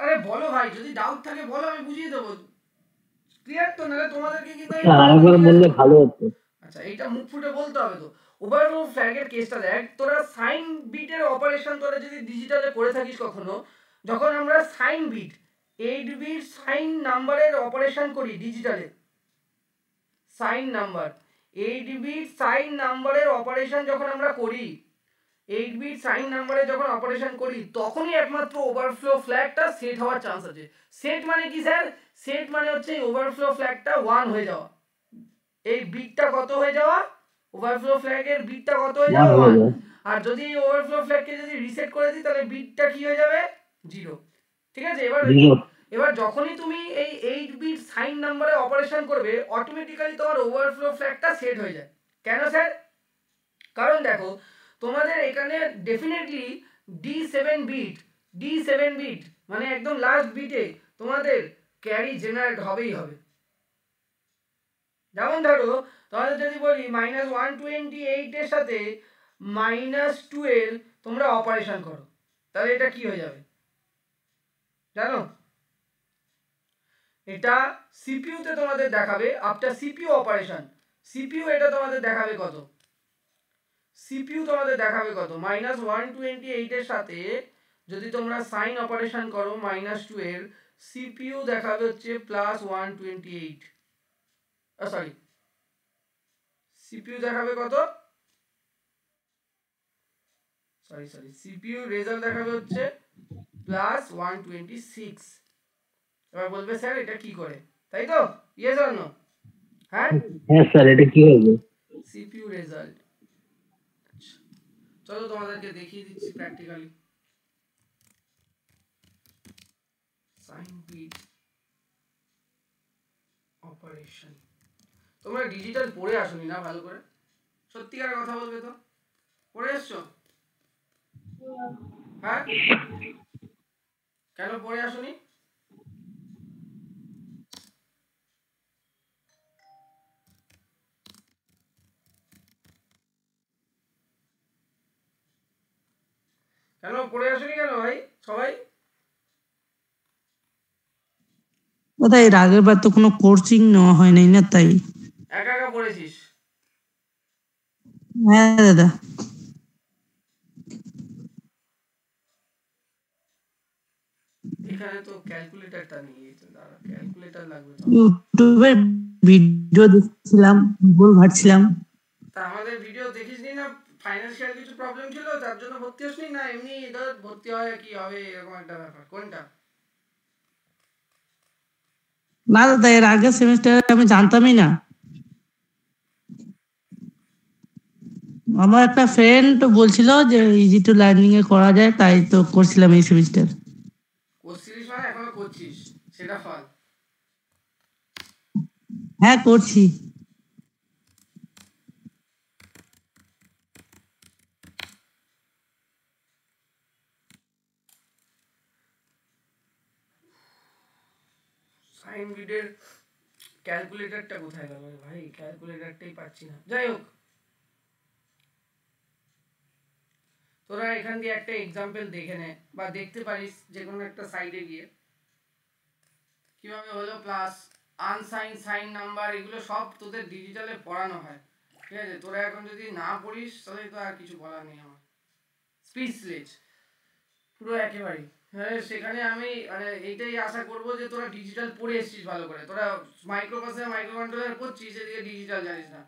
আরে বলো ভাই, যদি ডাউট থাকে বলো, আমি বুঝিয়ে দেবো। ক্লিয়ার তো? নাহলে তোমাদেরকে কিন্তু আরেকবার বললে ভালো হতো। আচ্ছা, এইটা মুখ ফুটে বলতে হবে তো। ওভারফ্লো ফ্ল্যাগের কেসটা দেখ, তোরা সাইন বিটের অপারেশন তোরা যদি ডিজিটালে করে থাকিস কখনো, যখন আমরা সাইন বিট 8 বিট সাইন নাম্বারের অপারেশন করি ডিজিটালে, সাইন নাম্বার 8 বিট সাইন নাম্বারের অপারেশন যখন আমরা করি, 8 বিট সাইন নাম্বারে যখন অপারেশন করি, তখনই একমাত্র ওভারফ্লো ফ্ল্যাগটা সেট হওয়ার চান্স আছে। সেট মানে কি স্যার? সেট মানে হচ্ছে ওভারফ্লো ফ্ল্যাগটা 1 হয়ে যাওয়া। এই বিটটা কত হয়ে যাওয়া? ওভারফ্লো ফ্ল্যাগের বিটটা কত হয়ে যাওয়া? 1। আর যদি এই ওভারফ্লো ফ্ল্যাগকে যদি রিসেট করে দিই তাহলে বিটটা কি হয়ে যাবে? 0। ঠিক আছে? এবার যখনই তুমি এই 8 বিট সাইন নাম্বারে অপারেশন করবে, অটোমেটিক্যালি তোমার ওভারফ্লো ফ্ল্যাগটা সেট হয়ে যায়। কেন স্যার? কারণ দেখো, তোমাদের এখানে ডেফিনেটলি D7 বিট মানে একদম লাস্ট বিটে তোমাদের ক্যারি জেনারেট হবেই হবে। যেমন ধরো তোমাদের যদি বলি -128 এর সাথে -12 তোমরা অপারেশন করো, তাহলে এটা কি হয়ে যাবে জানো? এটা সিপিইউতে তোমাদের দেখাবে আফটার সিপিইউ অপারেশন, সিপিইউ এটা তোমাদের দেখাবে কত, সিপিইউ তোমাদের দেখাবে কত -128 এর সাথে যদি তোমরা সাইন অপারেশন করো -12, সিপিইউ দেখাবে হচ্ছে +128, সরি সিপিইউ দেখাবে কত, সিপিইউ রেজাল্ট দেখাবে হচ্ছে +126। এবার বলবে স্যার এটা কি করে, তাই তো? Yes or no? হ্যাঁ হ্যাঁ স্যার, এটা কি হবে? CPU result. চলো তোমাদেরকে দেখিয়ে দিচ্ছি প্র্যাকটিক্যালি। সাইন বিট অপারেশন, তোমরা ডিজিটাল পড়ে আসোনি না ভালো করে? সত্যিকার কথা বলবে তো, পড়ে এসছো? হ্যাঁ, কেন পড়ে আসোনি? কেন পড়ে আসোনি কেন ভাই সবাই? দাদা এর আগের বার তো কোনো কোচিং নেওয়া হয় নাই না, তাই। একা একা পড়েছিস? হ্যাঁ দাদা, এখানে তো ক্যালকুলেটরটা নেই, দাঁড়া ক্যালকুলেটর লাগবে তো। ইউটিউবে ভিডিও দেখছিলাম, ভুল ঘাটছিলাম। তা আমাদের ভিডিও দেখিসনি না? ফাইন্যান্সিয়াল কিছু প্রবলেম ছিল তার জন্য ভর্তি হসনি, না এমনি ধর ভর্তি হয় কি হবে এরকম একটা ব্যাপার? কোনটা? না দাদা, এর আগের সেমিস্টারে আমি জানতামই না। আমার একটা ফ্রেন্ড বলছিল যে ইজি টু লার্নিং এ করা যায়, তাই তো করছিলাম এই সেমিস্টার। করছিলিস মানে এখনো করছিস, সেটা ফল। হ্যাঁ করছি। সাইন বিটের ক্যালকুলেটরটা কোথায় গেল রে ভাই? ক্যালকুলেটরটাই পাচ্ছি না। যাই হোক, তোরা এখান দিয়ে একটা এক্সাম্পল দেখে নে বা দেখতে পারিস যে কোনো একটা সাইডে গিয়ে কিভাবে হলো প্লাস আনসাইন সাইন নাম্বার, এগুলো সব তোদের ডিজিটালে পড়ানো হয়, ঠিক আছে? তোরা এখন যদি না পড়িস তাহলে তো আর কিছু বলার নেই আমার, স্পিচলেস পুরো একেবারেই। হ্যাঁ, সেখানে আমি মানে এইটাই আশা করব যে তোরা ডিজিটাল পড়ে এসেছিস ভালো করে। তোরা মাইক্রোপ্রসেসর মাইক্রো কন্ট্রোলার পড়ছিস, এদিকে ডিজিটাল জানিস না।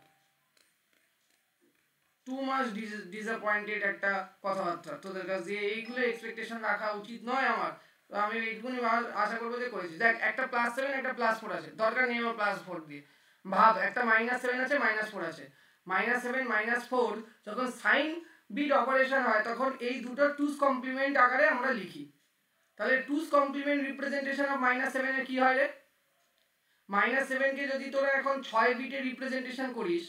টু মাচ ডিসঅ্যাপয়েন্টেড একটা কথাবার্তা তোদের কাছ দিয়ে, এইগুলো এক্সপেকটেশন রাখা উচিত নয় আমার। তো আমি এইটুকুনি আশা করবো যে করেছি। দেখ, একটা +7 একটা +4 আছে, দরকার নেই আমার +4 দিয়ে। ভাব, একটা -7 আছে -4 আছে, -7 -4 যখন সাইন বিট অপারেশন হয় তখন এই দুটো টুস কমপ্লিমেন্ট আকারে আমরা লিখি। তাহলে টুস কমপ্লিমেন্ট রিপ্রেজেন্টেশন অফ -7 এর কি হয় রে? -7 কে যদি তোরা এখন 6 বিটে রিপ্রেজেন্টেশন করিস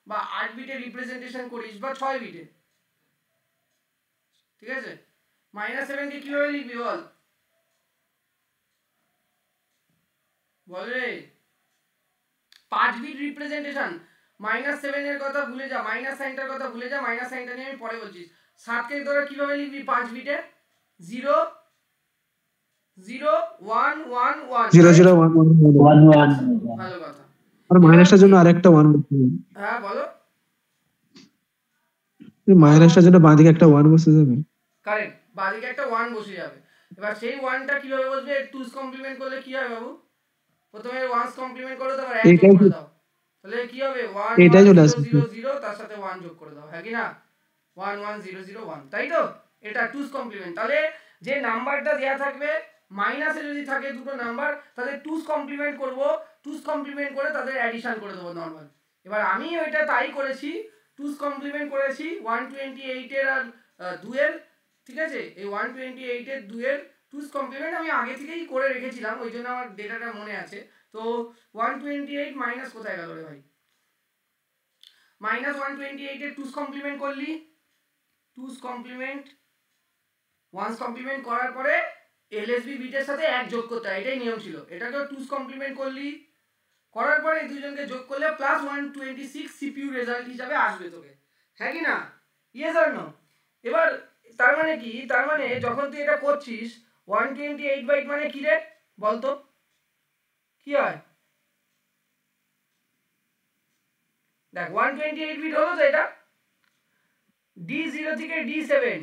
বা 8 বিটে রিপ্রেজেন্টেশন করিস বা 6 বিটে, ঠিক আছে? -7 কে কিভাবে লিখবি বল, বল রে? 5 বিট রিপ্রেজেন্টেশন। -7 এর কথা ভুলে যা, মাইনাস সাইনটার কথা ভুলে যা, মাইনাস সাইনটা নিয়ে আমি পরে বলছি। 7 কে তোরা কিভাবে লিখবি 5 বিটে? 0 0 1 1 1, 0 0 1 1 ভালো কথা। আর মাইনাসটার জন্য আরেকটা 1 বসে যাবে। হ্যাঁ বলো। মাইনাসটার জন্য বাঁদিকে একটা 1 বসে যাবে। কারেক্ট, বাদিকে একটা 1 বসে যাবে। এবার সেই 1টা কিভাবে বসবে? 2's কমপ্লিমেন্ট করলে কি হয় বাবু? প্রথমে 1's কমপ্লিমেন্ট করো, তারপর 1 যোগ করে দাও, তাহলে কি হবে? 1 এটাই 1 চলে 0 আসবে। 0 0 তার সাথে 1 যোগ করে দাও, হ্যাঁ কি না? 1 1 0 0 1, তাই তো? এটা 2's কমপ্লিমেন্ট। তাহলে যে নাম্বারটা দেয়া থাকবে মাইনাসে যদি থাকে দুটো নাম্বার, তাহলে 2's কমপ্লিমেন্ট করব, 2's কমপ্লিমেন্ট করে তাদের অ্যাডিশন করে দেবো নরমাল। এবার আমি ওইটা তাই করেছি, 2's কমপ্লিমেন্ট করেছি 128 এর আর 2 এর, ঠিক আছে? এই 128 এর 2 এর 2's কমপ্লিমেন্ট আমি আগে থেকেই করে রেখেছিলাম, ওই জন্য আমার ডেটাটা মনে আছে। তো 128 মাইনাস কোথায় গেল রে ভাই? -128 এর 2's কমপ্লিমেন্ট করলি, 2's কমপ্লিমেন্ট 1's কমপ্লিমেন্ট করার পরে এলএসবি বিটের সাথে 1 যোগ করতে হয়, এটাই নিয়ম ছিল। এটাকেও 2's কমপ্লিমেন্ট করলি, করার পরে এই দুজনকে যোগ করলে প্লাস 126 সিপিইউ রেজাল্ট হিসাবে আসবে তোকে, হ্যাঁ কি না? Yes or no? এবার তার মানে কি, তার মানে যখন তুই এটা করছিস 128 বাইট মানে কি রে বলতো, কি হয়? দেখ 128 বিট হলো তো এটা, D0 থেকে D7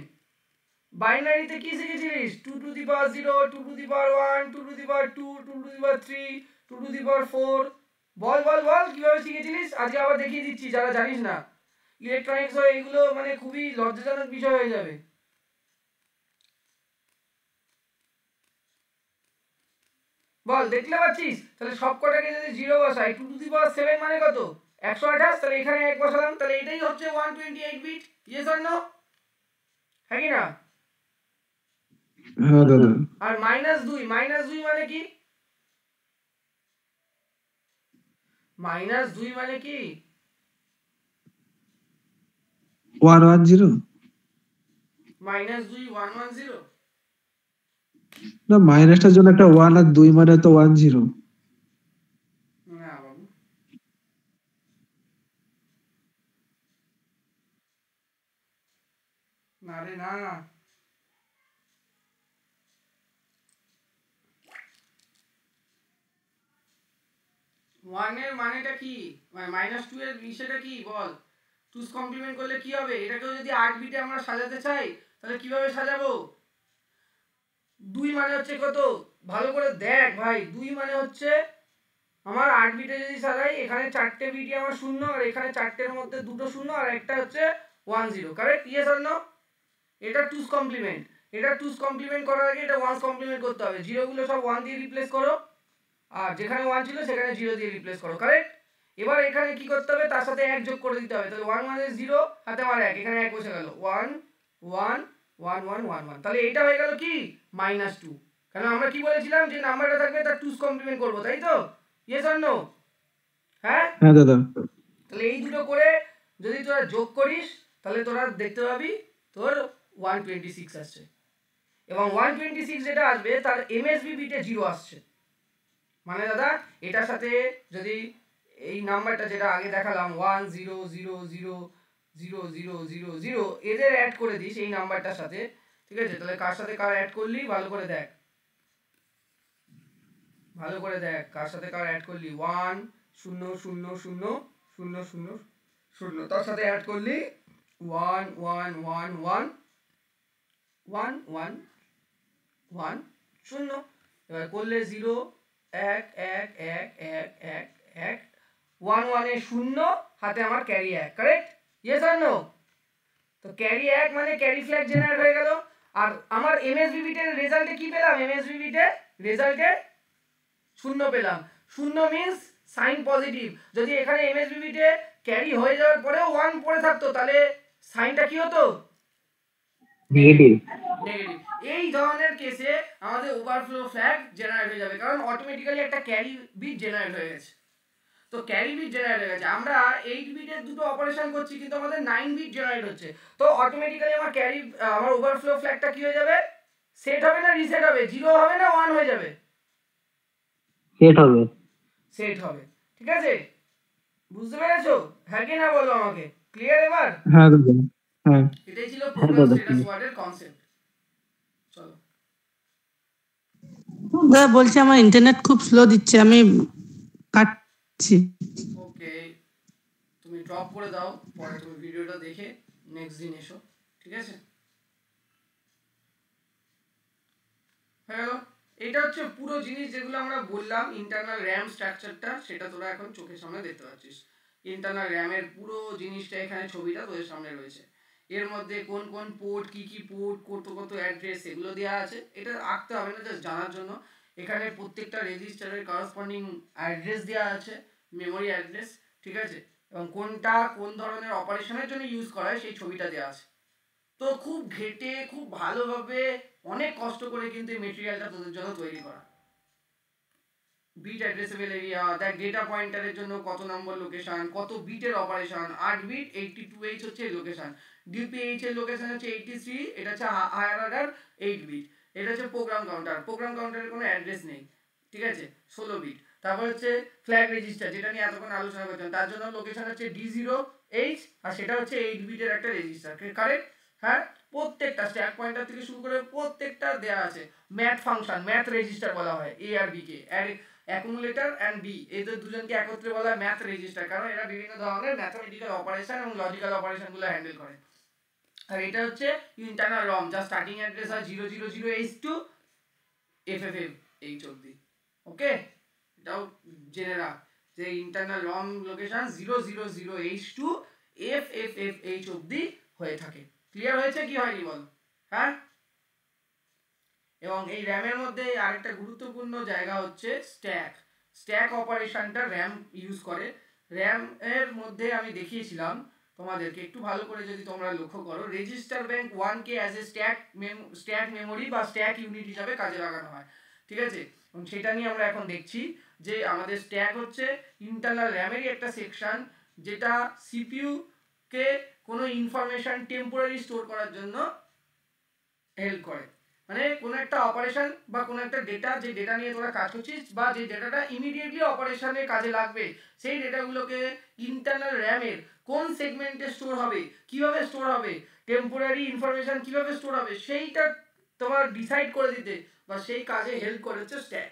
বাইনারিতে কি শিখেছিলিস? 2 to the power 0, 2 to the power 1, 2 to the power 2, 2 to the power 3, 2 to the power 4। বল বল বল কিভাবে শিখেছিলিস? আজকে আবার দেখিয়ে দিচ্ছি যারা জানিস না। ইলেকট্রনিক্স হয় এগুলো মানে খুবই লজ্জাজনক বিষয় হয়ে যাবে। বল দেখতে পাচ্ছিস? তাহলে সব কটাকে যদি 0 বসাই 2 টু দি পাওয়ার 7 মানে কত? 128। তাহলে এখানে 1 বসালাম, তাহলে এটাই হচ্ছে 128 বিট। Yes or no? হ্যাঁ কি না? হ্যাঁ দাদা। আর -2 মানে কি? -2 মানে কি? 110 -2 110। না, মাইনাসটার জন্য একটা 1 আর 2 মানে তো 10। না বাবু, না রে না। 1 এর মানেটা কি? -2 এর বিষয়টা কি বল? 2's কমপ্লিমেন্ট করলে কি হবে? এটাকেও যদি 8 বিটে আমরা সাজাতে চাই তাহলে কিভাবে সাজাবো? 2 মানে হচ্ছে কত? ভালো করে দেখ ভাই, 2 মানে হচ্ছে আমার 8 বিটে যদি সাজাই, এখানে 4টে বিটই আমার শূন্য, আর এখানে 4টের মধ্যে দুটো শূন্য আর একটা হচ্ছে 10। কারেক্ট? Yes or no? এটা 2's কমপ্লিমেন্ট। এটা 2's কমপ্লিমেন্ট করার আগে এটা 1's কমপ্লিমেন্ট করতে হবে। জিরো গুলো সব 1 দিয়ে রিপ্লেস করো, আর যেখানে 1 ছিল সেখানে 0 দিয়ে রিপ্লেস করো। কারেক্ট? এবার এখানে কি করতে হবে? তার সাথে 1 যোগ করে দিতে হবে। তাহলে 1 মানে 0, হাতে আমার 1, এখানে 1 বসে গেল। 1 1 1 1 1 1। তাহলে এটা হয়ে গেল কি? -2। কারণ আমরা কি বলেছিলাম যে নাম্বারটা থাকবে তার 2's কমপ্লিমেন্ট করব, তাই তো? Yes or no? হ্যাঁ হ্যাঁ দাদা। তাহলে এই দুটো করে যদি তোরা যোগ করিস তাহলে তোরা দেখতে পাবি তোর 126 আসছে, এবং 126 যেটা আসবে তার এমএসবি বিটে 0 আসছে। মানে দাদা এটার সাথে যদি এই নাম্বারটা যেটা আগে দেখালাম 1 0 0 0 0 0 0 0 এদের অ্যাড করে দিস এই নাম্বারটার সাথে, ঠিক আছে? তাহলে কার সাথে কার অ্যাড করলি ভালো করে দেখ, ভালো করে দেখ কার সাথে কার অ্যাড করলি। 1 0 0 0 0 0 0, তার সাথে অ্যাড করলি 1 1 1 1 1 1 1 0। এবার করলে 0 1 1 1 1 1 1 1 1 এ 0, হাতে আমার carry 1। Correct? Yes or no? তো ক্যারি 1 মানে ক্যারি ফ্ল্যাগ জেনারেট হয়ে গেল। আর আমার এমএসবি বিটের রেজাল্টে কি পেলাম? এমএসবি বিটে রেজাল্টে 0 পেলাম। 0 মিন্স সাইন পজিটিভ। যদি এখানে এমএসবি বিটে ক্যারি হয়ে যাওয়ার পরেও 1 পড়ে থাকতো তাহলে সাইনটা কি হতো? নেগেটিভ। নেগেটিভ। এই ধরনের কেসে আমাদের ওভারফ্লো ফ্ল্যাগ জেনারেট হয়ে যাবে, কারণ অটোমেটিক্যালি একটা ক্যারি বিট জেনারেট হয়ে গেছে। তো ক্যারি বিট জেনারেট হয়ে গেছে, আমরা 8 বিটের দুটো অপারেশন করছি কিন্তু আমাদের 9 বিট জেনারেট হচ্ছে। তো অটোমেটিক্যালি আমার আমার ওভারফ্লো ফ্ল্যাগটা কি হয়ে যাবে? সেট হবে না রিসেট হবে? 0 হবে না 1 হয়ে যাবে? সেট হবে। সেট হবে। ঠিক আছে? বুঝতে পেরেছো? হ্যাঁ কি না বলো আমাকে? ক্লিয়ার এবার? হ্যাঁ দাদা। হ্যাঁ এটাই ছিল হ্যাঁ প্রোগ্রাম দাদা, স্ট্যাটাস ওয়ার্ডের কনসেপ্ট। চলো। দাদা বলছি আমার ইন্টারনেট খুব স্লো দিচ্ছে, আমি কাটছি। ওকে, তুমি ড্রপ করে দাও, পরে তুমি ভিডিওটা দেখে নেক্সট দিন এসো, ঠিক আছে? হ্যালো, এটা হচ্ছে পুরো জিনিস যেগুলো আমরা বললাম ইন্টারনাল র্যাম স্ট্রাকচারটা, সেটা তোরা এখন চোখের সামনে দেখতে পাচ্ছিস। ইন্টারনাল র্যামের পুরো জিনিসটা এখানে ছবিটা তোদের সামনে রয়েছে। এর মধ্যে কোন কোন পোর্ট, কি কি পোর্ট, কত কত অ্যাড্রেস, এগুলো দেওয়া আছে। এটা আঁকতে হবে না, জাস্ট জানার জন্য। এখানে প্রত্যেকটা রেজিস্টারের করসপন্ডিং অ্যাড্রেস দেওয়া আছে, মেমোরি অ্যাড্রেস, ঠিক আছে? এবং কোনটা কোন ধরনের অপারেশনের জন্য ইউজ করা হয় সেই ছবিটা দেওয়া আছে। তো খুব ঘেটে খুব ভালোভাবে অনেক কষ্ট করে কিন্তু এই মেটেরিয়ালটা তোদের জন্য তৈরি করা। বিট অ্যাড্রেসেবল এরিয়া, দেখ ডেটা পয়েন্টারের জন্য কত নম্বর লোকেশন, কত বিটের অপারেশন। 8 বিট 82H হচ্ছে লোকেশন, DPH এর লোকেশন হচ্ছে 83, এটা হচ্ছে হায়ার অর্ডার 8 বিট। এটা হচ্ছে প্রোগ্রাম কাউন্টার, প্রোগ্রাম কাউন্টারের কোনো অ্যাড্রেস নেই, ঠিক আছে? 16 বিট। তারপর হচ্ছে ফ্ল্যাগ রেজিস্টার, যেটা নিয়ে এতক্ষণ আলোচনা করছিলাম, তার জন্য লোকেশন হচ্ছে D0H, আর সেটা হচ্ছে 8 বিটের একটা রেজিস্টার, কারেক্ট? হ্যাঁ, প্রত্যেকটা স্ট্যাক পয়েন্টার থেকে শুরু করে প্রত্যেকটা দেয়া আছে। ম্যাথ ফাংশন, ম্যাথ রেজিস্টার বলা হয় A আর B কে, অ্যাকুমুলেটর এন্ড B, এদের দুজনকে একত্রে বলা হয় ম্যাথ রেজিস্টার, কারণ এরা বিভিন্ন ধরনের ম্যাথমেটিক্যাল অপারেশন এবং লজিক্যাল অপারেশন গুলো হ্যান্ডেল করে। আর এটা হচ্ছে ইন্টারনাল রম, যার স্টার্টিং অ্যাড্রেস হয় 000H2 FFFH অবধি। ওকে, এটাও জেনে রাখ যে ইন্টারনাল রম লোকেশন 000H2 FFFH অবধি হয়ে থাকে। ক্লিয়ার হয়েছে কি হয়নি বল? হ্যাঁ, এবং এই র্যামের মধ্যে আরেকটা গুরুত্বপূর্ণ জায়গা হচ্ছে স্ট্যাক। স্ট্যাক অপারেশনটা র্যাম ইউজ করে। র্যাম এর মধ্যে আমি দেখিয়েছিলাম তোমাদেরকে, একটু ভালো করে যদি তোমরা লক্ষ্য করো, register bank 1 K as a stack memory বা স্ট্যাক ইউনিট হিসাবে কাজে লাগানো হয়, ঠিক আছে? এবং সেটা নিয়ে আমরা এখন দেখছি যে আমাদের স্ট্যাক হচ্ছে ইন্টারনাল র্যামেরই একটা সেকশন, যেটা সিপিইউ কে কোনো ইনফরমেশন টেম্পোরারি স্টোর করার জন্য হেল্প করে। মানে কোনো একটা অপারেশন বা কোনো একটা ডেটা, যে ডেটা নিয়ে তোরা কাজ করছিস বা যে ডেটাটা ইমিডিয়েটলি অপারেশনে কাজে লাগবে, সেই ডেটাগুলোকে ইন্টারনাল র্যামের কোন সেগমেন্টে স্টোর হবে, কিভাবে স্টোর হবে, টেম্পোরারি ইনফরমেশন কিভাবে স্টোর হবে, সেইটা তোমার ডিসাইড করে দিতে বা সেই কাজে হেল্প করে হচ্ছে স্ট্যাক।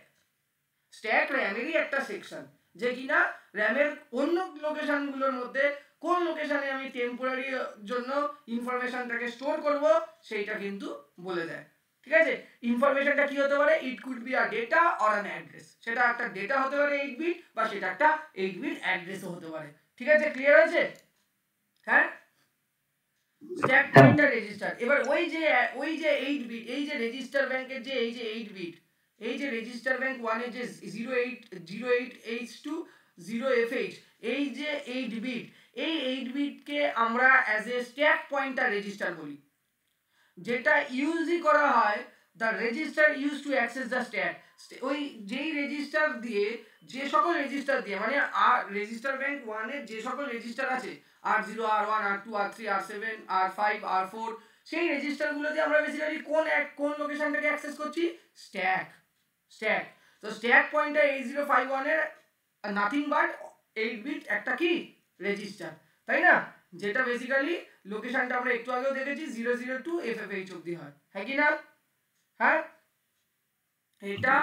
স্ট্যাক র্যামেরই একটা সেকশন, যে কিনা র্যামের অন্য লোকেশনগুলোর মধ্যে কোন লোকেশনে আমি টেম্পোরারি জন্য ইনফরমেশনটাকে স্টোর করব সেইটা কিন্তু বলে দেয়, ঠিক আছে? ইনফরমেশনটা কি হতে পারে? It could be a data or an address. সেটা একটা ডেটা হতে পারে 8 বিট, বা সেটা একটা 8 বিট অ্যাড্রেসও হতে পারে, ঠিক আছে? ক্লিয়ার হয়েছে? হ্যাঁ, স্ট্যাক পয়েন্টার রেজিস্টার। এবার ওই যে 8 বিট, এই যে রেজিস্টার ব্যাংকের যে এই যে 8 বিট, এই যে রেজিস্টার ব্যাংক 1 এর যে 08H2 0FH, এই যে 8 বিট, এই 8 বিটকে আমরা as a stack pointer register বলি, যেটা ইউজই করা হয় the register use to access the stack. ওই যেই রেজিস্টার দিয়ে, যে সকল রেজিস্টার দিয়ে, মানে আর রেজিস্টার ব্যাংক 1 এর যে সকল রেজিস্টার আছে R0 R1 R2 R3 R7 R5 R4, সেই রেজিস্টারগুলো দিয়ে আমরা বেসিক্যালি কোন লোকেশনটাকে অ্যাক্সেস করছি? স্ট্যাক। তো স্ট্যাক পয়েন্টার 8051 এর নাথিং বাট 8 বিট একটা কি রেজিস্টার, তাই না? যেটা বেসিক্যালি লোকেশনটা আমরা একটু আগেও দেখেছি 002 FFH অবধি হয়, হ্যাঁ কি না? হ্যাঁ, এটা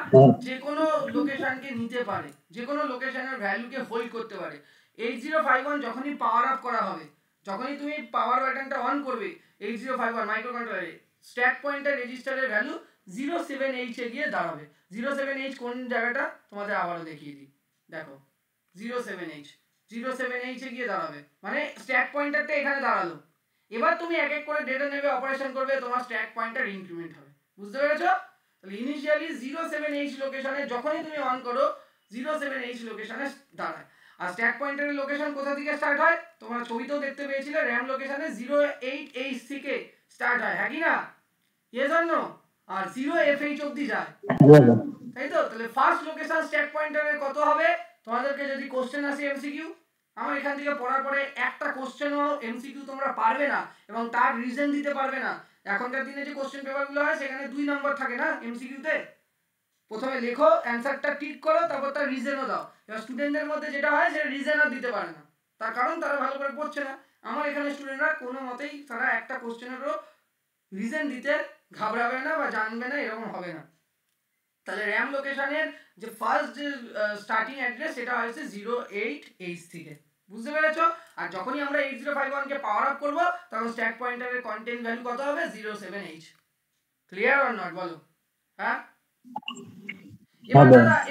যে কোনো লোকেশনকে নিতে পারে, যে কোনো লোকেশনের ভ্যালুকে হোল্ড করতে পারে। 8051 যখনই পাওয়ার আপ করা হবে, যখনই তুমি পাওয়ার বাটনটা অন করবে 8051 মাইক্রোকন্ট্রোলারে, স্ট্যাক পয়েন্টার রেজিস্টারের ভ্যালু 07H এ গিয়ে দাঁড়াবে। 07H কোন জায়গাটা তোমাদের আবারও দেখিয়ে দিই, দেখো 07H এ গিয়ে দাঁড়াবে, মানে স্ট্যাক পয়েন্টারটা এখানে দাঁড়ালো। এবার তুমি এক এক করে ডেটা নেবে, অপারেশন করবে, তোমার স্ট্যাক পয়েন্টার ইনক্রিমেন্ট হবে। বুঝতে পেরেছো? তাহলে ইনিশিয়ালি 07H লোকেশনে যখনই তুমি অন করো 07H লোকেশনে দাঁড়ায়। আর স্ট্যাক পয়েন্টারের লোকেশন কোথা থেকে স্টার্ট হয়? তোমরা ছবিতেও দেখতে পেয়েছিলে, র্যাম লোকেশনে 08H থেকে স্টার্ট হয়, হ্যাঁ কি না? Yes or no? R 0FH অবধি যায়, তাই তো? তাহলে ফার্স্ট লোকেশন স্ট্যাক পয়েন্টারের কত হবে? তোমাদেরকে যদি কোশ্চেন আসে এমসিকিউ, আমার এখান থেকে পড়ার পরে একটা কোশ্চেনও এমসিকিউ তোমরা পারবে না এবং তার রিজন দিতে পারবে না। এখনকার দিনে যে কোশ্চেন পেপারগুলো হয় সেখানে 2 নম্বর থাকে না এমসিকিউতে, প্রথমে লেখো, অ্যানসারটা টিক করো, তারপর তার রিজনও দাও। এবার স্টুডেন্টদের মধ্যে যেটা হয় সেটা রিজনও দিতে পারে না, তার কারণ তারা ভালো করে পড়ছে না। আমার এখানে স্টুডেন্টরা কোনো মতেই তারা একটা কোশ্চেনেরও রিজন দিতে ঘাবড়াবে না বা জানবে না, এরকম হবে না। তাহলে র্যাম লোকেশনের যে ফার্স্ট যে স্টার্টিং অ্যাড্রেস সেটা হচ্ছে 08H থেকে, বুঝতে পেরেছো? আর যখনই আমরা 8051 কে পাওয়ার আপ করব তখন স্ট্যাক পয়েন্টারের কন্টেন্ট ভ্যালু কত হবে? 07H। ক্লিয়ার অর নট বলো? হ্যাঁ,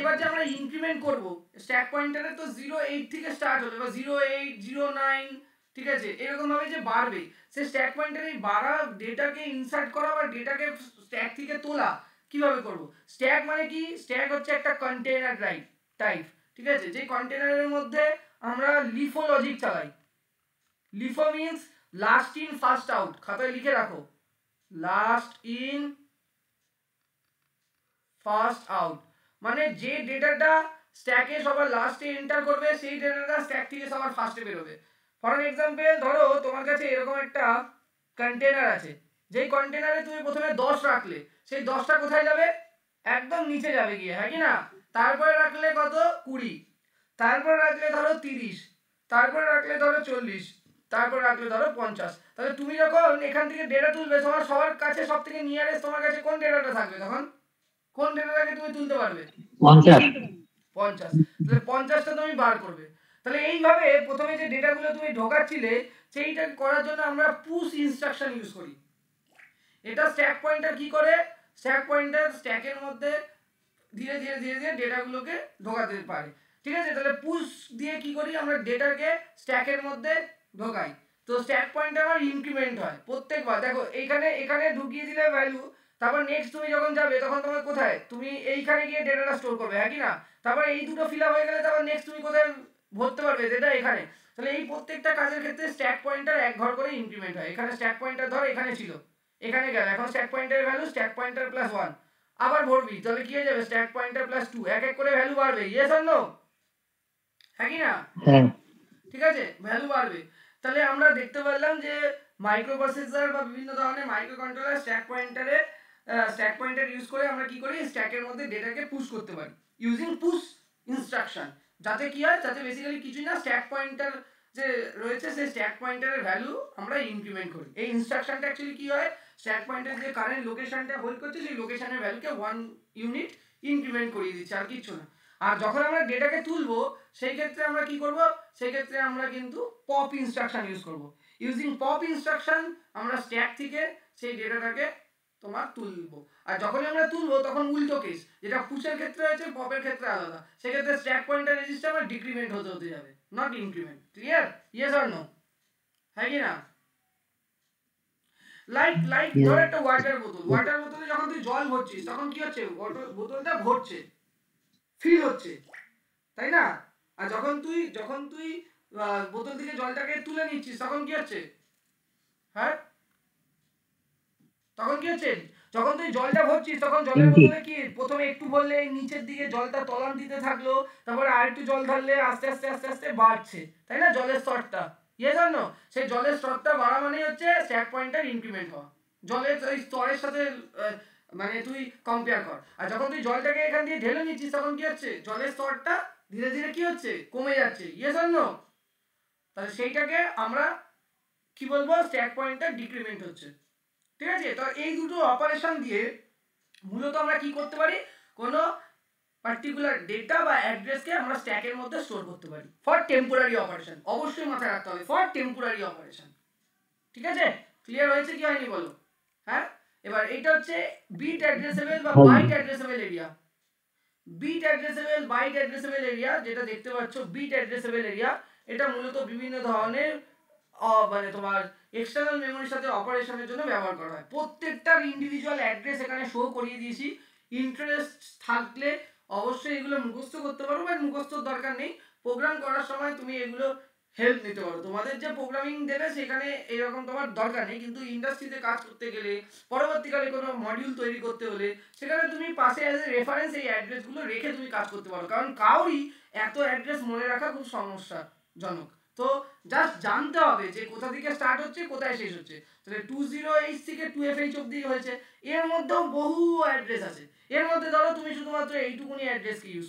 এবার যে আমরা ইনক্রিমেন্ট করব, স্ট্যাক পয়েন্টারে তো 08 থেকে স্টার্ট হলো, এবার 08 09, ঠিক আছে, এরকম ভাবে যে বাড়বে, সে স্ট্যাক পয়েন্টারে বাড়া ডেটাকে ইনসার্ট করা বা ডেটাকে স্ট্যাক থেকে তোলা কিভাবে করব? স্ট্যাক মানে কি? স্ট্যাক হচ্ছে একটা কন্টেইনার টাইপ, ঠিক আছে, যে কন্টেইনারের মধ্যে আমরা লিফো লজিক চালাই। LIFO means last in first out, খাতায় লিখে রাখো, লাস্ট ইন ফার্স্ট আউট, মানে যে ডেটাটা স্ট্যাকে সবার লাস্টে এন্টার করবে সেই ডেটাটা স্ট্যাক থেকে সবার ফার্স্টে বের হবে। ফর এক্সাম্পল, ধরো তোমার কাছে এরকম একটা কন্টেইনার আছে, যেই কন্টেইনারে তুমি প্রথমে 10 রাখলে, সেই 10টা কোথায় যাবে? একদম নিচে যাবে গিয়ে, হ্যাঁ কি না? তারপরে রাখলে কত 20, তারপরে রাখলে ধরো 30, তারপরে রাখলে ধরো 40, তারপরে রাখলে ধরো 50। তাহলে তুমি যখন এখান থেকে ডেটা তুলবে তোমার সবার কাছে সব থেকে নিয়ারেস্ট তোমার কাছে কোন ডেটাটা থাকবে? তখন কোন ডেটাটাকে তুমি তুলতে পারবে? 50। 50। তাহলে 50টা তুমি বার করবে। তাহলে এইভাবে প্রথমে যে ডেটাগুলো তুমি ঢোকাচ্ছিলে সেইটা করার জন্য আমরা পুশ ইনস্ট্রাকশন ইউজ করি। এটা স্ট্যাক পয়েন্টার কি করে? স্ট্যাক পয়েন্টার স্ট্যাকের মধ্যে ধীরে ধীরে ধীরে ধীরে ডেটাগুলোকে ঢোকাতে পারে, ঠিক আছে? তাহলে পুশ দিয়ে কি করি আমরা ডেটাকে স্ট্যাকের মধ্যে ঢোকাই। তো স্ট্যাক পয়েন্টার আমার ইনক্রিমেন্ট হয় প্রত্যেকবার। দেখো এইখানে এখানে ঢুকিয়ে দিলে ভ্যালু, তারপর নেক্সট তুমি যখন যাবে তখন তোমার কোথায় তুমি এইখানে গিয়ে ডেটাটা স্টোর করবে, হ্যাঁ কি না? তারপর এই দুটো ফিল আপ হয়ে গেলে তারপর নেক্সট তুমি কোথায় ভরতে পারবে? যেটা এখানে। তাহলে এই প্রত্যেকটা কাজের ক্ষেত্রে স্ট্যাক পয়েন্টার এক ঘর করে ইনক্রিমেন্ট হয়। এখানে স্ট্যাক পয়েন্টার ধর এখানে ছিল, এখানে গেল, এখন স্ট্যাক পয়েন্টারের ভ্যালু স্ট্যাক পয়েন্টার প্লাস 1 আবার ভরবি, তাহলে কি হয়ে যাবে? স্ট্যাক পয়েন্টার প্লাস 2, এক এক করে ভ্যালু বাড়বে। Yes or no? হ্যাঁ কি না? হ্যাঁ। ঠিক আছে, ভ্যালু বাড়বে। তাহলে আমরা দেখতে পেলাম যে মাইক্রো প্রসেসর বা বিভিন্ন ধরনের micro controller stack pointer use করে আমরা কি করি? স্ট্যাকের মধ্যে ডেটাকে পুশ করতে পারি ইউজিং পুশ ইনস্ট্রাকশন। যাতে কি হয়? যাতে বেসিক্যালি কিছুই না, স্ট্যাক পয়েন্টার যে রয়েছে সেই স্ট্যাক পয়েন্টারের ভ্যালু আমরা ইনক্রিমেন্ট করি। এই ইনস্ট্রাকশনটা অ্যাকচুয়ালি কি হয়? স্ট্যাক পয়েন্টার যে কারেন্ট লোকেশনটা হোল্ড করছে সেই লোকেশনের ভ্যালুকে 1 ইউনিট ইনক্রিমেন্ট করিয়ে দিচ্ছে, আর কিছু না। আর যখন আমরা ডেটাকে তুলবো সেই ক্ষেত্রে আমরা কি করব? সেই ক্ষেত্রে আমরা কিন্তু পপ ইনস্ট্রাকশন ইউজ করব। ইউজিং পপ ইনস্ট্রাকশন আমরা স্ট্যাক থেকে সেই ডেটাটাকে তোমার তুলবো। আর যখন আমরা তুলবো তখন উল্টো কেস, যেটা পুশের ক্ষেত্রে হয়েছে পপের ক্ষেত্রে আলাদা। সেক্ষেত্রে স্ট্যাক পয়েন্টার রেজিস্টার আমার ডিক্রিমেন্ট হতে হতে যাবে, not increment. Clear? Yes or no? হ্যাঁ কি না? লাইক ধর একটা ওয়াটার বোতলে যখন তুই জল ভরছিস তখন কি হচ্ছে? বোতলটা ভরছে, ফিল হচ্ছে, তাই না? আর যখন তুই বোতল থেকে জলটাকে তুলে নিচ্ছিস তখন কি হচ্ছে? হ্যাঁ, তখন কি হচ্ছে? যখন তুই জলটা ভরছিস তখন জলের বোতলে কি প্রথমে একটু ভরলে নিচের দিকে জলটা তলান দিতে থাকলো, তারপরে আর একটু জল ঢাললে আস্তে আস্তে আস্তে আস্তে বাড়ছে, তাই না? জলের স্তরটা, ইয়ে জানো, সেই জলের স্তরটা বাড়া মানে হচ্ছে স্ট্যাক পয়েন্টার ইনক্রিমেন্ট হওয়া। জলের ওই স্তরের সাথে মানে তুই কম্পেয়ার কর। আর যখন তুই জলটাকে এখান দিয়ে ঢেলে নিচ্ছিস তখন কি হচ্ছে? জলের স্তরটা ধীরে ধীরে কি হচ্ছে? কমে যাচ্ছে। Yes or no? তাহলে সেইটাকে আমরা কি বলবো? স্ট্যাক পয়েন্টার ডিক্রিমেন্ট হচ্ছে, ঠিক আছে? তো এই দুটো অপারেশন দিয়ে মূলত আমরা কি করতে পারি? কোনো পার্টিকুলার ডেটা বা অ্যাড্রেসকে আমরা স্ট্যাকের মধ্যে স্টোর করতে পারি ফর টেম্পোরারি অপারেশন। অবশ্যই মাথায় রাখতে হবে ফর টেম্পোরারি অপারেশন, ঠিক আছে? ক্লিয়ার হয়েছে কি হয়নি বলো? হ্যাঁ, এবার এটা হচ্ছে বিট অ্যাড্রেসেবল বা byte addressable area. Bit addressable, byte addressable area যেটা দেখতে পাচ্ছ, বিট অ্যাড্রেসেবল এরিয়া, এটা মূলত বিভিন্ন ধরনের মানে তোমার এক্সটার্নাল মেমোরির সাথে অপারেশনের জন্য ব্যবহার করা হয়। প্রত্যেকটার ইন্ডিভিজুয়াল অ্যাড্রেস এখানে শো করিয়ে দিয়েছি। ইন্টারেস্ট থাকলে অবশ্যই এগুলো মুখস্থ করতে পারো, বাট মুখস্থর দরকার নেই। প্রোগ্রাম করার সময় তুমি এগুলো হেল্প নিতে পারো। তোমাদের যে প্রোগ্রামিং দেবে সেখানে এরকম তোমার দরকার নেই, কিন্তু ইন্ডাস্ট্রিতে কাজ করতে গেলে, পরবর্তীকালে কোনো মডিউল তৈরি করতে হলে সেখানে তুমি পাশে অ্যাজ এ রেফারেন্স এই অ্যাড্রেসগুলো রেখে তুমি কাজ করতে পারো। কারণ কাউরই এত অ্যাড্রেস মনে রাখা খুব সমস্যাজনক। তো জাস্ট জানতে হবে যে কোথা থেকে স্টার্ট হচ্ছে কোথায় শেষ হচ্ছে। তাহলে 20H থেকে 2FH অবধি হয়েছে, এর মধ্যেও বহু অ্যাড্রেস আছে। এর মধ্যে ধরো তুমি শুধুমাত্র এইটুকুনি অ্যাড্রেসকে ইউজ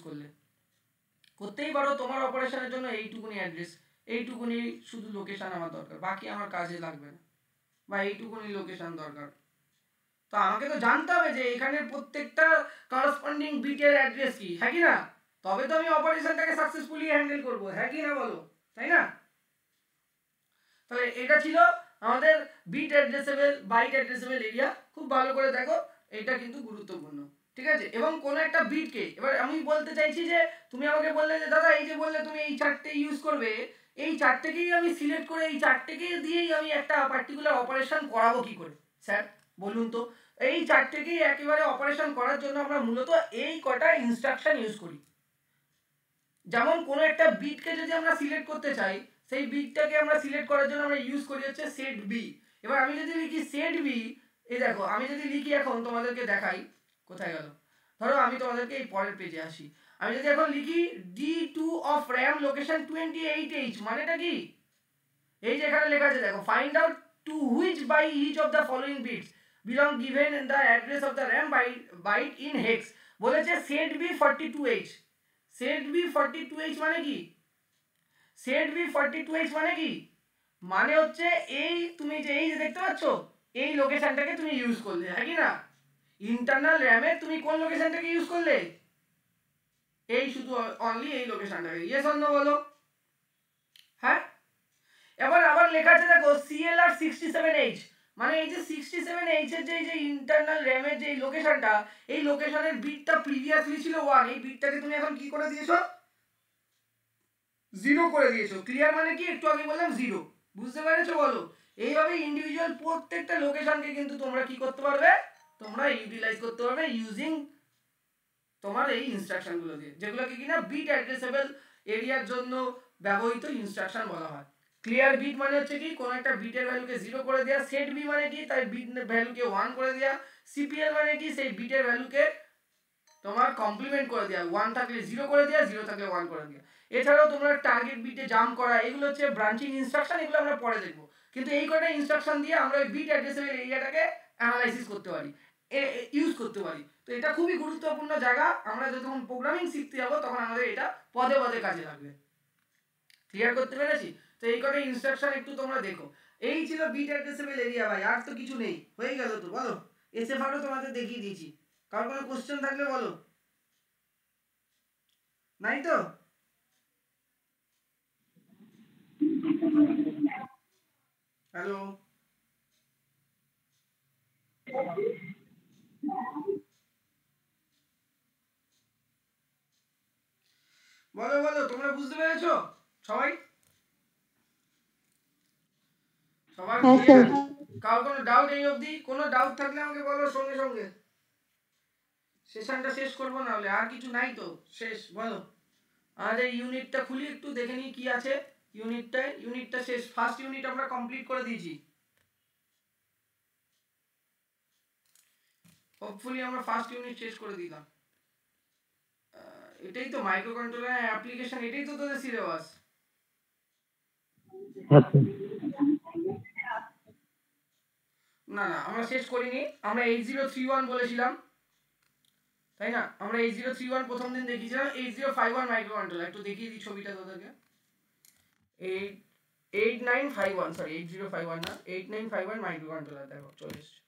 করতেই পারো তোমার অপারেশনের জন্য। এইটুকুনি অ্যাড্রেস, এইটুকুনি শুধু লোকেশন আমার দরকার, বাকি আমার কাজে লাগবে না, বা এইটুকুনি লোকেশন দরকার। তো আমাকে তো জানতে হবে যে এখানে প্রত্যেকটা করসপন্ডিং বিটের অ্যাড্রেস কি, হ্যাঁ কি না? তবে তো আমি অপারেশনটাকে সাকসেসফুলি হ্যান্ডেল করব, হ্যাঁ কি না বলো, তাই না? তাহলে এটা ছিল আমাদের bit addressable, byte addressable area. খুব ভালো করে দেখো, এটা কিন্তু গুরুত্বপূর্ণ, ঠিক আছে? এবং কোন একটা বিটকে, এবার আমি বলতে চাইছি যে তুমি আমাকে বললে যে দাদা এই যে বললে তুমি এই চারটে ইউজ করবে, এই চারটেকেই আমি সিলেক্ট করে এই চারটেকে দিয়েই আমি একটা পার্টিকুলার অপারেশন করাবো কি করে? স্যার বলুন তো। এই চারটেকেই একেবারে অপারেশন করার জন্য আমরা মূলত এই কটা ইনস্ট্রাকশন ইউজ করি। যেমন কোনো একটা বিটকে যদি আমরা সিলেক্ট করতে চাই, সেই বিটটাকে আমরা সিলেক্ট করার জন্য আমরা ইউজ করি হচ্ছে সেট বি। এবার আমি যদি লিখি সেট বি, এই দেখো আমি যদি লিখি, এখন তোমাদেরকে দেখাই কোথায় গেল, ধরো আমি তোমাদেরকে এই পরের পেজে আসি। আমি যদি এখন লিখি D2 of RAM location 28H, মানেটা কি? এই যে এখানে লেখা আছে দেখো, find out to which by each of the following bits belong given the address of the RAM byte in hex. বলেছে set B 42H। Set B 42H মানে কি? সেট বি 42H মানে কি? মানে হচ্ছে এই তুমি যে এই যে দেখতে পাচ্ছ এই লোকেশনটাকে তুমি ইউজ করলে, হ্যাঁ কি না? ইন্টারনাল র্যামে তুমি কোন লোকেশনটাকে ইউজ করলে? এই শুধু অনলি এই লোকেশনটাকে। ইয়েস অর নো বলো। হ্যাঁ, এবার আবার লেখা আছে দেখো CLR 67H, মানে এই যে 67H এর যে ইন্টারনাল র্যামের যে লোকেশনটা, এই লোকেশনের বিটটা প্রিভিয়াসলি ছিল 1, এই বিটটাকে তুমি এখন কি করে দিয়েছো? 0 করে দিয়েছো। ক্লিয়ার মানে কি? একটু আগে বললাম 0। বুঝতে পেরেছো বলো? এইভাবে ইন্ডিভিজুয়াল প্রত্যেকটা লোকেশনকে কিন্তু তোমরা কি করতে পারবে? তোমরা ইউটিলাইজ করতে পারবে ইউজিং তোমার এই ইনস্ট্রাকশন গুলো দিয়ে, যেগুলোকে কিনা বিট অ্যাড্রেসেবল এরিয়ার জন্য ব্যবহৃত ইনস্ট্রাকশন বলা হয়। ক্লিয়ার বিট মানে হচ্ছে কি কোন একটা বিটের ভ্যালুকে 0 করে দেওয়া, সেট বি মানে কি তাই বিট ভ্যালুকে 1 করে দেওয়া, সিপিএল মানে কি সেই বিটের ভ্যালুকে তোমার কমপ্লিমেন্ট করে দেওয়া, 1 থাকলে 0 করে দেওয়া, 0 থাকলে 1 করে দেওয়া। এছাড়াও তোমরা টার্গেট বিটে জাম্প করা, এগুলো হচ্ছে ব্রাঞ্চিং ইনস্ট্রাকশন, এগুলো আমরা পরে দেখব। কিন্তু এই কটা ইনস্ট্রাকশন দিয়ে আমরা ওই বিট অ্যাড্রেসেবল এরিয়াটাকে অ্যানালাইসিস করতে পারি, ইউজ করতে পারি। তো এটা খুবই গুরুত্বপূর্ণ জায়গা, আমরা যখন প্রোগ্রামিং শিখতে যাবো তখন আমাদের এটা পদে পদে কাজে লাগবে। ক্লিয়ার করতে পেরেছি? তো এই কটা ইনস্ট্রাকশন একটু তোমরা দেখো। এই ছিল বিট অ্যাড্রেসেবল এরিয়া ভাই, আর তো কিছু নেই। হয়ে গেল তো বলো? এসএফআরও তোমাদের দেখিয়ে দিয়েছি। কারোর কোনো কোশ্চেন থাকলে বলো। নাই তো? হ্যালো, বলো বলো, তোমরা বুঝতে পেরেছো সবাই? সবার ক্লিয়ার? কারোর কোনো ডাউট এই অবধি? কোনো ডাউট থাকলে আমাকে বলো সঙ্গে সঙ্গে, সেশনটা শেষ করবো না হলে। আর কিছু নাই তো? শেষ বলো। আর এই ইউনিটটা খুলি একটু দেখে নিই কি আছে ইউনিটটা শেষ। ফার্স্ট ইউনিট আমরা কমপ্লিট করে দিয়েছি। হোপফুলি আমরা ফার্স্ট ইউনিট শেষ করে দিলাম। এটাই তো মাইক্রো কন্ট্রোলার অ্যাপ্লিকেশন, এটাই তো তোদের সিলেবাস। না না, আমরা শেষ করিনি। আমরা 8031 বলেছিলাম, তাই না? আমরা 8031 প্রথম দিন দেখিয়েছিলাম। 8051 মাইক্রো কন্ট্রোলার একটু দেখিয়ে দিই ছবিটা তোদেরকে। 8951, সরি 8051 না, 8951 মাইক্রো কন্ট্রোলার দেখো চলে এসছে।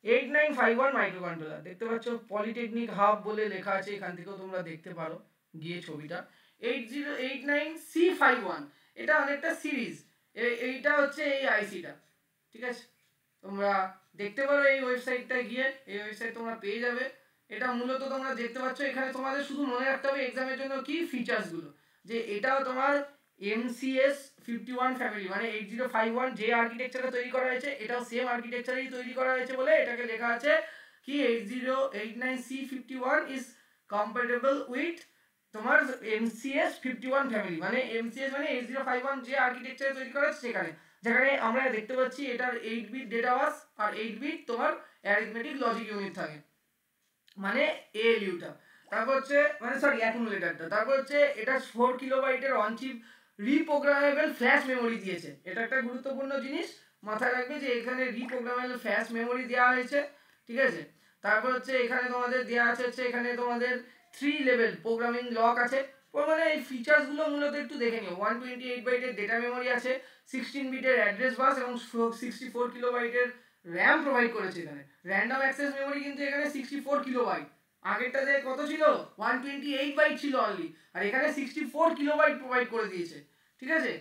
8951 মাইক্রো কন্ট্রোলার দেখতে পাচ্ছ, পলিটেকনিক হাব বলে লেখা আছে, এখান থেকেও তোমরা দেখতে পারো গিয়ে ছবিটা। 8089C51, এটা অনেকটা সিরিজ। এইটা হচ্ছে এই আইসিটা, ঠিক আছে? তোমরা দেখতে পারো এই ওয়েবসাইটটায় গিয়ে, এই ওয়েবসাইট তোমরা পেয়ে যাবে। এটা মূলত তোমরা দেখতে পাচ্ছ এখানে। তোমাদের শুধু মনে রাখতে হবে এক্সামের জন্য কি ফিচার্সগুলো, যে এটাও তোমার MCS 51 ফ্যামিলি, মানে 8051 যে আর্কিটেকচারে তৈরি করা হয়েছে এটাও সেম আর্কিটেকচারেই তৈরি করা হয়েছে বলে এটাকে লেখা আছে কি 8089C51 ইজ কম্প্যাটেবল উইথ তোমার MCS 51 ফ্যামিলি, মানে MCS মানে 8051 যে আর্কিটেকচারে তৈরি করা হয়েছে সেখানে, যেখানে আমরা দেখতে পাচ্ছি এটার 8 বিট ডেটা বাস আর 8 বিট তোমার অ্যারিথমেটিক লজিক ইউনিট থাকে, মানে ALU-টা। তারপর হচ্ছে মানে সরি অ্যাকুমুলেটরটা। তারপর হচ্ছে এটা 4 কিলোবাইটের অন চিপ রিপ্রোগ্রামেবল ফ্ল্যাশ মেমোরি দিয়েছে। এটা একটা গুরুত্বপূর্ণ জিনিস মাথায় রাখবে যে এখানে রিপ্রোগ্রামেবল ফ্ল্যাশ মেমোরি দেওয়া হয়েছে, ঠিক আছে? তারপর হচ্ছে এখানে তোমাদের দেওয়া আছে হচ্ছে এখানে তোমাদের 3 লেভেল প্রোগ্রামিং লক আছে। মানে এই ফিচার্সগুলো মূলত একটু দেখে নিও। 128 বাইটের ডেটা মেমোরি আছে, 16 বিটের অ্যাড্রেস বাস এবং 64 কিলোবাইটের র্যাম প্রোভাইড করেছে এখানে। র্যান্ডম অ্যাক্সেস মেমোরি কিন্তু এখানে 64 কিলোবাইট। আগেরটাতে কত ছিল? 128 বাইট ছিল অনলি, আর এখানে 64 কিলোবাইট প্রোভাইড করে দিয়েছে, ঠিক আছে?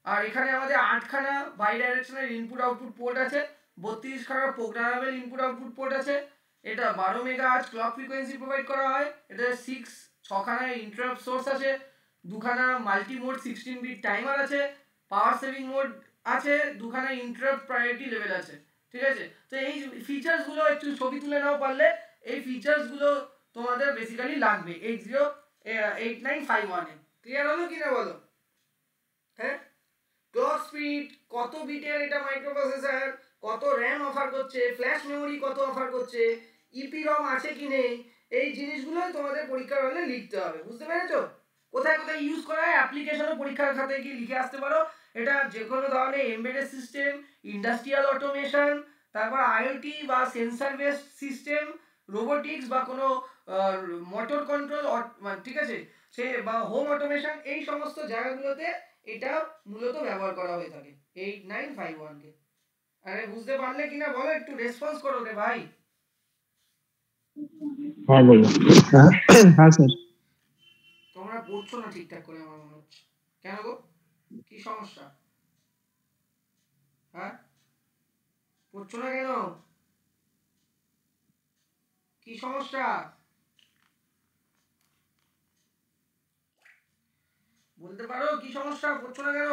আর এখানে আমাদের 8খানা bidirectional input output port আছে, 32খানা প্রোগ্রামেবল ইনপুট আউটপুট পোর্ট আছে। এটা 12 মেগাহার্টজ ক্লক ফ্রিকোয়েন্সি প্রোভাইড করা হয়। এটা 6খানা ইন্টারাপ্ট সোর্স আছে, 2খানা মাল্টি মোড 16 বিট টাইমার আছে, পাওয়ার সেভিং মোড আছে, 2খানা ইন্টারাপ্ট প্রায়োরিটি লেভেল আছে, ঠিক আছে? তো এই ফিচার্সগুলো একটু ছবি তুলে নাও পারলে। এই ফিচার্সগুলো তোমাদের বেসিক্যালি লাগবে 808951 এ। ক্লিয়ার হলো কি না বলো? হ্যাঁ, ক্লক স্পিড, কত বিটের এটা মাইক্রোপ্রসেসর, কত র্যাম অফার করছে, ফ্ল্যাশ মেমোরি কত অফার করছে, ইপিরম আছে কি নেই, এই জিনিসগুলো তোমাদের পরীক্ষার হলে লিখতে হবে। বুঝতে পেরেছো? কোথায় কোথায় ইউজ করা হয় অ্যাপ্লিকেশনও পরীক্ষার খাতায় গিয়ে লিখে আসতে পারো। এটা যে কোনো ধরনের এমবেডেড সিস্টেম, ইন্ডাস্ট্রিয়াল অটোমেশন, তারপর IoT বা সেন্সর বেসড সিস্টেম, রোবোটিক্স বা কোনো মোটর কন্ট্রোল, ঠিক আছে, সে বা হোম অটোমেশন, এই সমস্ত জায়গাগুলোতে এটা মূলত ব্যবহার করা হয়ে থাকে 8951 কে। আরে বুঝতে পারলে কিনা বলো, একটু রেসপন্স করো রে ভাই। হ্যাঁ ভাই। হ্যাঁ স্যার। তোমরা পড়ছো না ঠিকঠাক করে আমার মনে হচ্ছে। কেন গো, কি সমস্যা? হ্যাঁ, পড়ছো না কেন? কি সমস্যা বলতে পারো, কি সমস্যা, পড়ছো না কেন?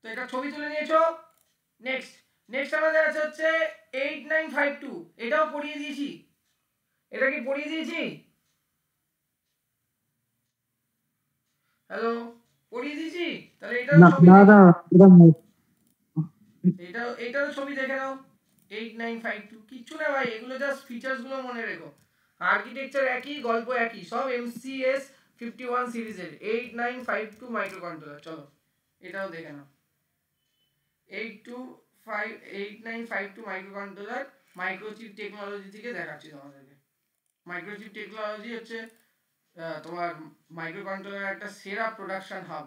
তো এটা ছবি তুলে নিয়েছো। নেক্সট নেক্সট আমাদের আছে হচ্ছে 8952, এটাও পড়িয়ে দিয়েছি। এটা কি পড়িয়ে দিয়েছি? হ্যালো, পড়িয়ে দিয়েছি? তাহলে এটাও না ছবি না দেখে, না, এটা এটারও ছবি দেখে নাও। 8952 কিচ্ছু না ভাই, এগুলো জাস্ট ফিচার্স গুলো মনে রেখো। আর্কিটেকচার একই, গল্প একই, সব MCS 51 সিরিজের 8952 মাইক্রো কন্ট্রোলার। চলো এটাও দেখে নাও। 8952 মাইক্রো কন্ট্রোলার মাইক্রোচিপ টেকনোলজি থেকে দেখাচ্ছি তোমাদেরকে। মাইক্রোচিপ টেকনোলজি হচ্ছে তোমার মাইক্রো কন্ট্রোলার একটা সেরা প্রোডাকশন হাব,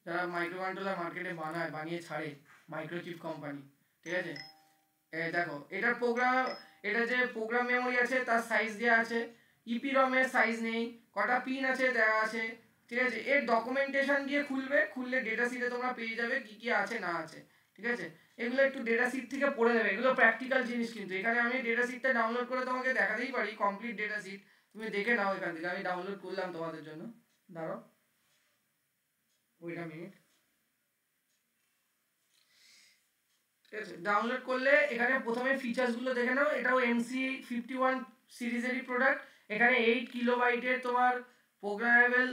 যারা মাইক্রো কন্ট্রোলার মার্কেটে বানিয়ে ছাড়ে, মাইক্রোচিপ কোম্পানি। ঠিক আছে, দেখো এটার প্রোগ্রাম, এটা যে প্রোগ্রাম মেমোরি আছে তার সাইজ দেওয়া আছে, ইপিরম এর সাইজ নেই, কটা পিন আছে দেওয়া আছে। ঠিক আছে, এর ডকুমেন্টেশন দিয়ে খুললে ডেটা শিটে তোমরা পেয়ে যাবে কি কি আছে না আছে। ঠিক আছে, এগুলো একটু ডেটা শিট থেকে পড়ে নেবে, এগুলো প্র্যাকটিক্যাল জিনিস। কিন্তু এখানে আমি ডেটা শিটটা ডাউনলোড করে তোমাকে দেখাতেই পারি, কমপ্লিট ডেটা শিট, তুমি দেখে নাও এখান থেকে। আমি ডাউনলোড করলাম তোমাদের জন্য, দাঁড়াও ওইটা মিনিট। ঠিক আছে, ডাউনলোড করলে এখানে প্রথমে ফিচার্স গুলো দেখে নাও। এটাও MC51 সিরিজেরই প্রোডাক্ট। এখানে 8 কিলোবাইটের তোমার programmable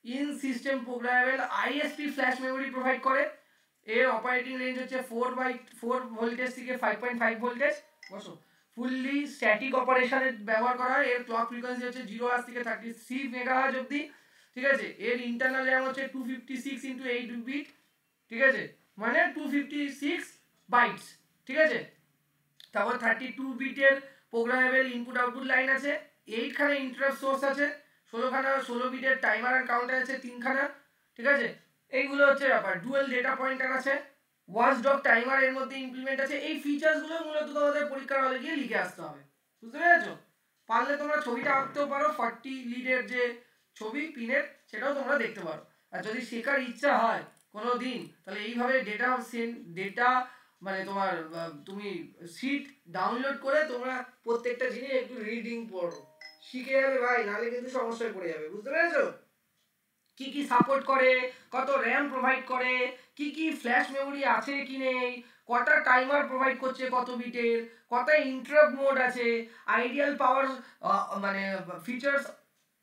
in system programmable ISP flash memory provide করে। এর অপারেটিং রেঞ্জ হচ্ছে 4/4 ভোল্টেজ থেকে 5.5 ভোল্টেজ। বসো, ফুললি স্ট্যাটিক অপারেশনে ব্যবহার করা হয়। এর ক্লক ফ্রিকোয়েন্সি হচ্ছে 0 হার্জ থেকে 33 মেগাহার্জ অবধি। ঠিক আছে, এর ইন্টারনাল র্যাম হচ্ছে 256 ইন্টু 8 বিট। ঠিক আছে, মানে 256 বাইটস। ঠিক আছে, তারপর 32 বিটের প্রোগ্রামেবল ইনপুট আউটপুট লাইন আছে, 8 খানা ইন্টারাপ্ট সোর্স আছে, 16 বিটের টাইমার আর কাউন্টার আছে 3 খানা। ঠিক আছে, এইগুলো হচ্ছে ব্যাপার। ডুয়েল ডেটা পয়েন্টার আছে, ওয়াচডগ টাইমার এর মধ্যে ইমপ্লিমেন্ট আছে। এই ফিচার্স গুলো মূলত তোমাদের পরীক্ষার হলে গিয়ে লিখে আসতে হবে। বুঝতে পেরেছো? পারলে তোমরা ছবিটা আঁকতেও পারো, 40 লিডের যে ছবি পিনের, সেটাও তোমরা দেখতে পারো। আর যদি শেখার ইচ্ছা হয় কোনো দিন, তাহলে এইভাবে ডেটা মানে তোমার তুমি শিট ডাউনলোড করে তোমরা প্রত্যেকটা জিনিস একটু রিডিং পড়ো, শিখে যাবে ভাই, নাহলে কিন্তু সমস্যায় পড়ে যাবে। বুঝতে পেরেছো? কি কি সাপোর্ট করে, কত র্যাম প্রোভাইড করে, কি কি ফ্ল্যাশ মেমোরি আছে কি নেই, কটা টাইমার প্রোভাইড করছে কত বিটের, কটা ইন্টারাপ্ট মোড আছে, আইডিয়াল পাওয়ার মানে ফিচার্স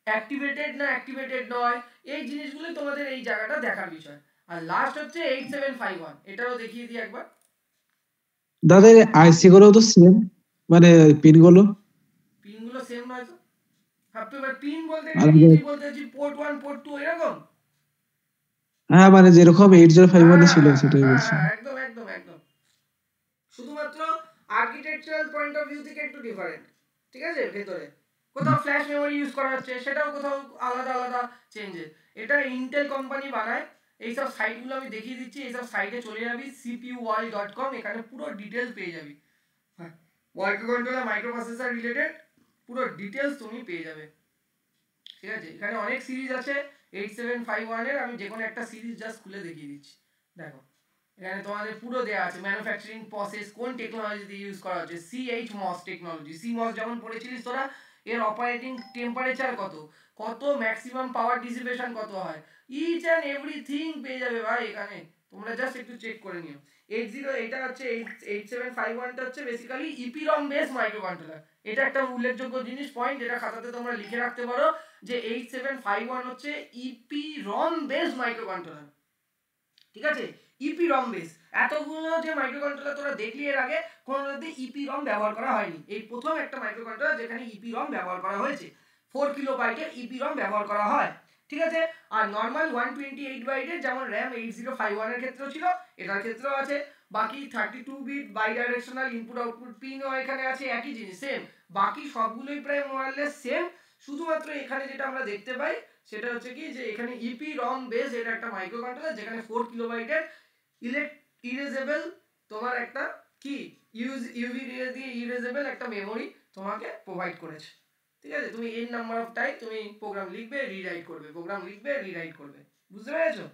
অ্যাক্টিভেটেড না অ্যাক্টিভেটেড নয়, এই জিনিসগুলো তোমাদের এই জায়গাটা দেখার বিষয়। আর লাস্ট হচ্ছে 8751, এটাও দেখিয়ে দিই একবার। দাদা আইসি গুলো তো সেম, মানে পিন গুলো পিনগুলো সেম নয় তো? ভাবতে এবার পিন বলতে আলাদা। গেলে বলতে চাচ্ছি পোর্ট 1 পোর্ট 2 এরকম। হ্যাঁ মানে যেরকম 8051 ছিল সেটাই বলছি। একদম একদম একদম, শুধুমাত্র আর্কিটেকচারাল পয়েন্ট অফ ভিউ থেকে একটু ডিফারেন্ট। ঠিক আছে, ভেতরে কোথাও ফ্ল্যাশ মেমোরি ইউজ করা হচ্ছে, সেটাও কোথাও আলাদা আলাদা চেঞ্জেস। এটা ইন্টেল কোম্পানি বানায়। এইসব সাইটগুলো আমি দেখিয়ে দিচ্ছি, এইসব সাইটে চলে যাবি cpuworld.com, এখানে পুরো ডিটেলস পেয়ে যাবি। হ্যাঁ, micro controller micro processor related পুরো ডিটেলস তুমি পেয়ে যাবে। ঠিক আছে, এখানে অনেক সিরিজ আছে 8751 এর, আমি যে কোনো একটা সিরিজ জাস্ট খুলে দেখিয়ে দিচ্ছি। দেখো এখানে তোমাদের পুরো দেয়া আছে, ম্যানুফ্যাকচারিং প্রসেস কোন টেকনোলজি দিয়ে ইউজ করা হচ্ছে, CMOS টেকনোলজি। CMOS যেমন পড়েছিলিস তোরা, এর অপারেটিং টেম্পারেচার কত, কত ম্যাক্সিমাম পাওয়ার ডিসিপেশন কত হয়, ইচ অ্যান্ড এভরিথিং পেয়ে যাবে ভাই এখানে। তোমরা জাস্ট একটু চেক করে নিও। 80 এটা হচ্ছে 8751 টা হচ্ছে বেসিক্যালি ইপিরম বেস মাইক্রো কন্ট্রোলার। এটা একটা উল্লেখযোগ্য জিনিস, পয়েন্ট, এটা খাতাতে তোমরা লিখে রাখতে পারো যে 8751 হচ্ছে ইপিরম বেস মাইক্রো কন্ট্রোলার। ঠিক আছে, ইপিরম বেস। এতগুলো যে মাইক্রো কন্ট্রোলার তোরা দেখলি এর আগে, কোনোটাতে ইপিরম ব্যবহার করা হয়নি। এই প্রথম একটা মাইক্রো কন্ট্রোলার যেখানে ইপিরম ব্যবহার করা হয়েছে। 4 কিলোবাইটের ইপিরম ব্যবহার করা হয়। ঠিক আছে, আর নর্মাল 128 বাইটের যেমন র্যাম 8051 এর ক্ষেত্রেও ছিল, এটার ক্ষেত্রেও আছে। বাকি 32 bit bidirectional input output পিনও এখানে আছে, একই জিনিস সেম। বাকি সবগুলোই প্রায় মোরলেস সেম, শুধুমাত্র এখানে যেটা আমরা দেখতে পাই সেটা হচ্ছে কি যে এখানে ইপি রম বেস এটা একটা মাইক্রো কন্ট্রোলার যেখানে 4 কিলোবাইটের ইরেজেবল তোমার একটা কি ইউভি রে দিয়ে ইরেজেবল একটা মেমোরি তোমাকে প্রোভাইড করেছে। ঠিক আছে, তুমি এন নাম্বার অফ টাইম তুমি প্রোগ্রাম লিখবে রিরাইট করবে, প্রোগ্রাম লিখবে রিরাইট করবে, বুঝতে পেরেছো?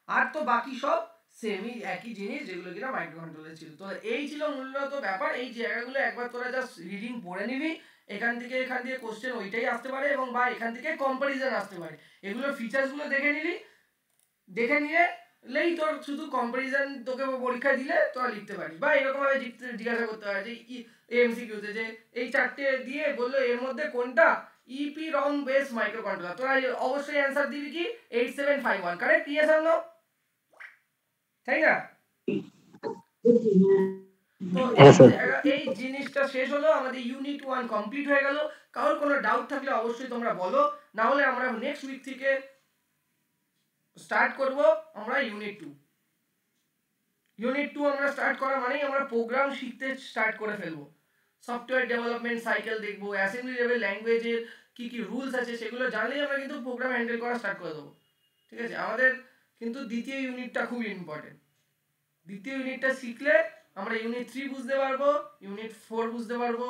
আর তো বাকি সব সেমই একই জিনিস যেগুলো কিনা মাইক্রো কন্ট্রোলার ছিল। তো এই ছিল মূলত ব্যাপার। এই জায়গাগুলো একবার তোরা জাস্ট রিডিং পড়ে নিবি, এখান থেকে কোশ্চেন ওইটাই আসতে পারে এবং বা এখান থেকে কম্পারিজন আসতে পারে। এগুলোর ফিচার্সগুলো দেখে নিলি, দেখে নিলেই তোর শুধু কম্পারিজন তোকে পরীক্ষা দিলে তোরা লিখতে পারিস। বা এরকম ভাবে জিজ্ঞাসা করতে পারে যে এমসিকিউতে যে এই চারটে দিয়ে বললো এর মধ্যে কোনটা EPROM base microcontroller, তোরা অবশ্যই অ্যান্সার দিবি কি 8751। কারেক্ট? Yes or no? তাই না? তো এই জিনিসটা শেষ হলো, আমাদের ইউনিট 1 কমপ্লিট হয়ে গেল। কারোর কোনো ডাউট থাকলে অবশ্যই তোমরা বলো, না হলে আমরা নেক্সট উইক থেকে স্টার্ট করব আমরা ইউনিট 2। ইউনিট 2 আমরা স্টার্ট করা মানেই আমরা প্রোগ্রাম শিখতে স্টার্ট করে ফেলবো। সফটওয়্যার ডেভেলপমেন্ট সাইকেল দেখবো, অ্যাসেম্বলি লেভেল ল্যাঙ্গুয়েজের কি কি রুলস আছে সেগুলো জানলেই আমরা কিন্তু প্রোগ্রাম হ্যান্ডেল করা স্টার্ট করে দেবো। ঠিক আছে, আমাদের কিন্তু দ্বিতীয় ইউনিটটা খুব ইম্পর্টেন্ট। দ্বিতীয় ইউনিটটা শিখলে আমরা ইউনিট 3 বুঝতে পারবো, ইউনিট 4 বুঝতে পারবো,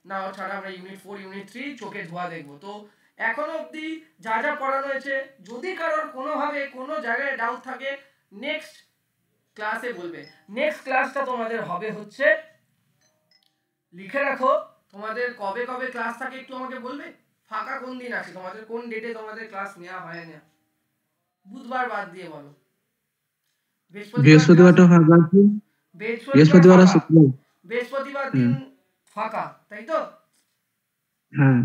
না ছাড়া আমরা ইউনিট 4 ইউনিট 3 চোখে ধোয়া দেখবো। তো এখনো অবধি যা যা পড়ানো হয়েছে, যদি কারোর কোনোভাবে কোনো জায়গায় ডাউট থাকে নেক্সট ক্লাসে বলবে। নেক্সট ক্লাসটা তোমাদের হবে হচ্ছে, লিখে রাখো, তোমাদের কবে কবে ক্লাস থাকে একটু আমাকে বলবে? ফাঁকা কোন দিন আছে তোমাদের, কোন ডেটে তোমাদের ক্লাস নেওয়া হয় না? বুধবার বাদ দিয়ে বলো। বৃহস্পতিবারটা ফাঁকা আছে, বৃহস্পতিবার আর শুক্রবার। বৃহস্পতিবার দিন ফাঁকা, তাই তো? হ্যাঁ,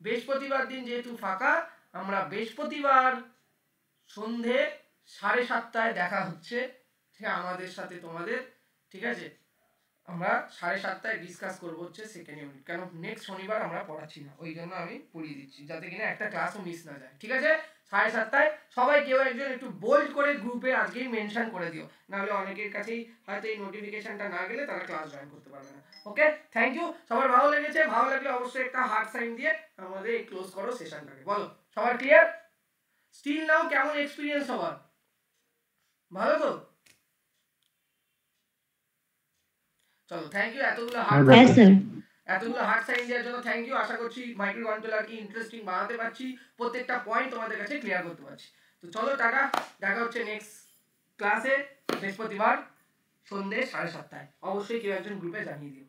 বৃহস্পতিবার দিন যেহেতু ফাঁকা, আমরা বৃহস্পতিবার সন্ধে 7:30টায় দেখা হচ্ছে ঠিক আমাদের সাথে তোমাদের। ঠিক আছে, আমরা 7:30টায় ডিসকাস করবো হচ্ছে সেকেন্ড ইউনিট। কারণ নেক্সট শনিবার আমরা পড়াচ্ছি না, ওই জন্য আমি পড়িয়ে দিচ্ছি যাতে কিনা একটা ক্লাসও মিস না যায়। ঠিক আছে, 7:30টায় সবাই কেউ একজন একটু বোল্ড করে গ্রুপে আজকেই মেনশন করে দিও, নাহলে অনেকের কাছেই হয়তো এই নোটিফিকেশনটা না গেলে তারা ক্লাস জয়েন করতে পারবে না। ওকে, থ্যাংক ইউ। সবার ভালো লেগেছে? ভালো লাগলে অবশ্যই একটা হার্ট সাইন দিয়ে আমাদের ক্লোজ করো সেশনটাকে। বলো সবার ক্লিয়ার? স্টিল নাও কেমন এক্সপিরিয়েন্স সবার? ভালো তো? চলো, থ্যাংক ইউ। এতগুলো হার্ট সাইন দেওয়ার জন্য থ্যাংক ইউ। আশা করছি মাইক্রো কন্ট্রোলার কি ইন্টারেস্টিং বানাতে পারছি, প্রত্যেকটা পয়েন্ট তোমাদের কাছে ক্লিয়ার করতে পারছি। তো চলো টাটা, দেখা হচ্ছে নেক্সট ক্লাসে বৃহস্পতিবার সন্ধ্যে 7:30টায়। অবশ্যই কেউ একজন গ্রুপে জানিয়ে দিও।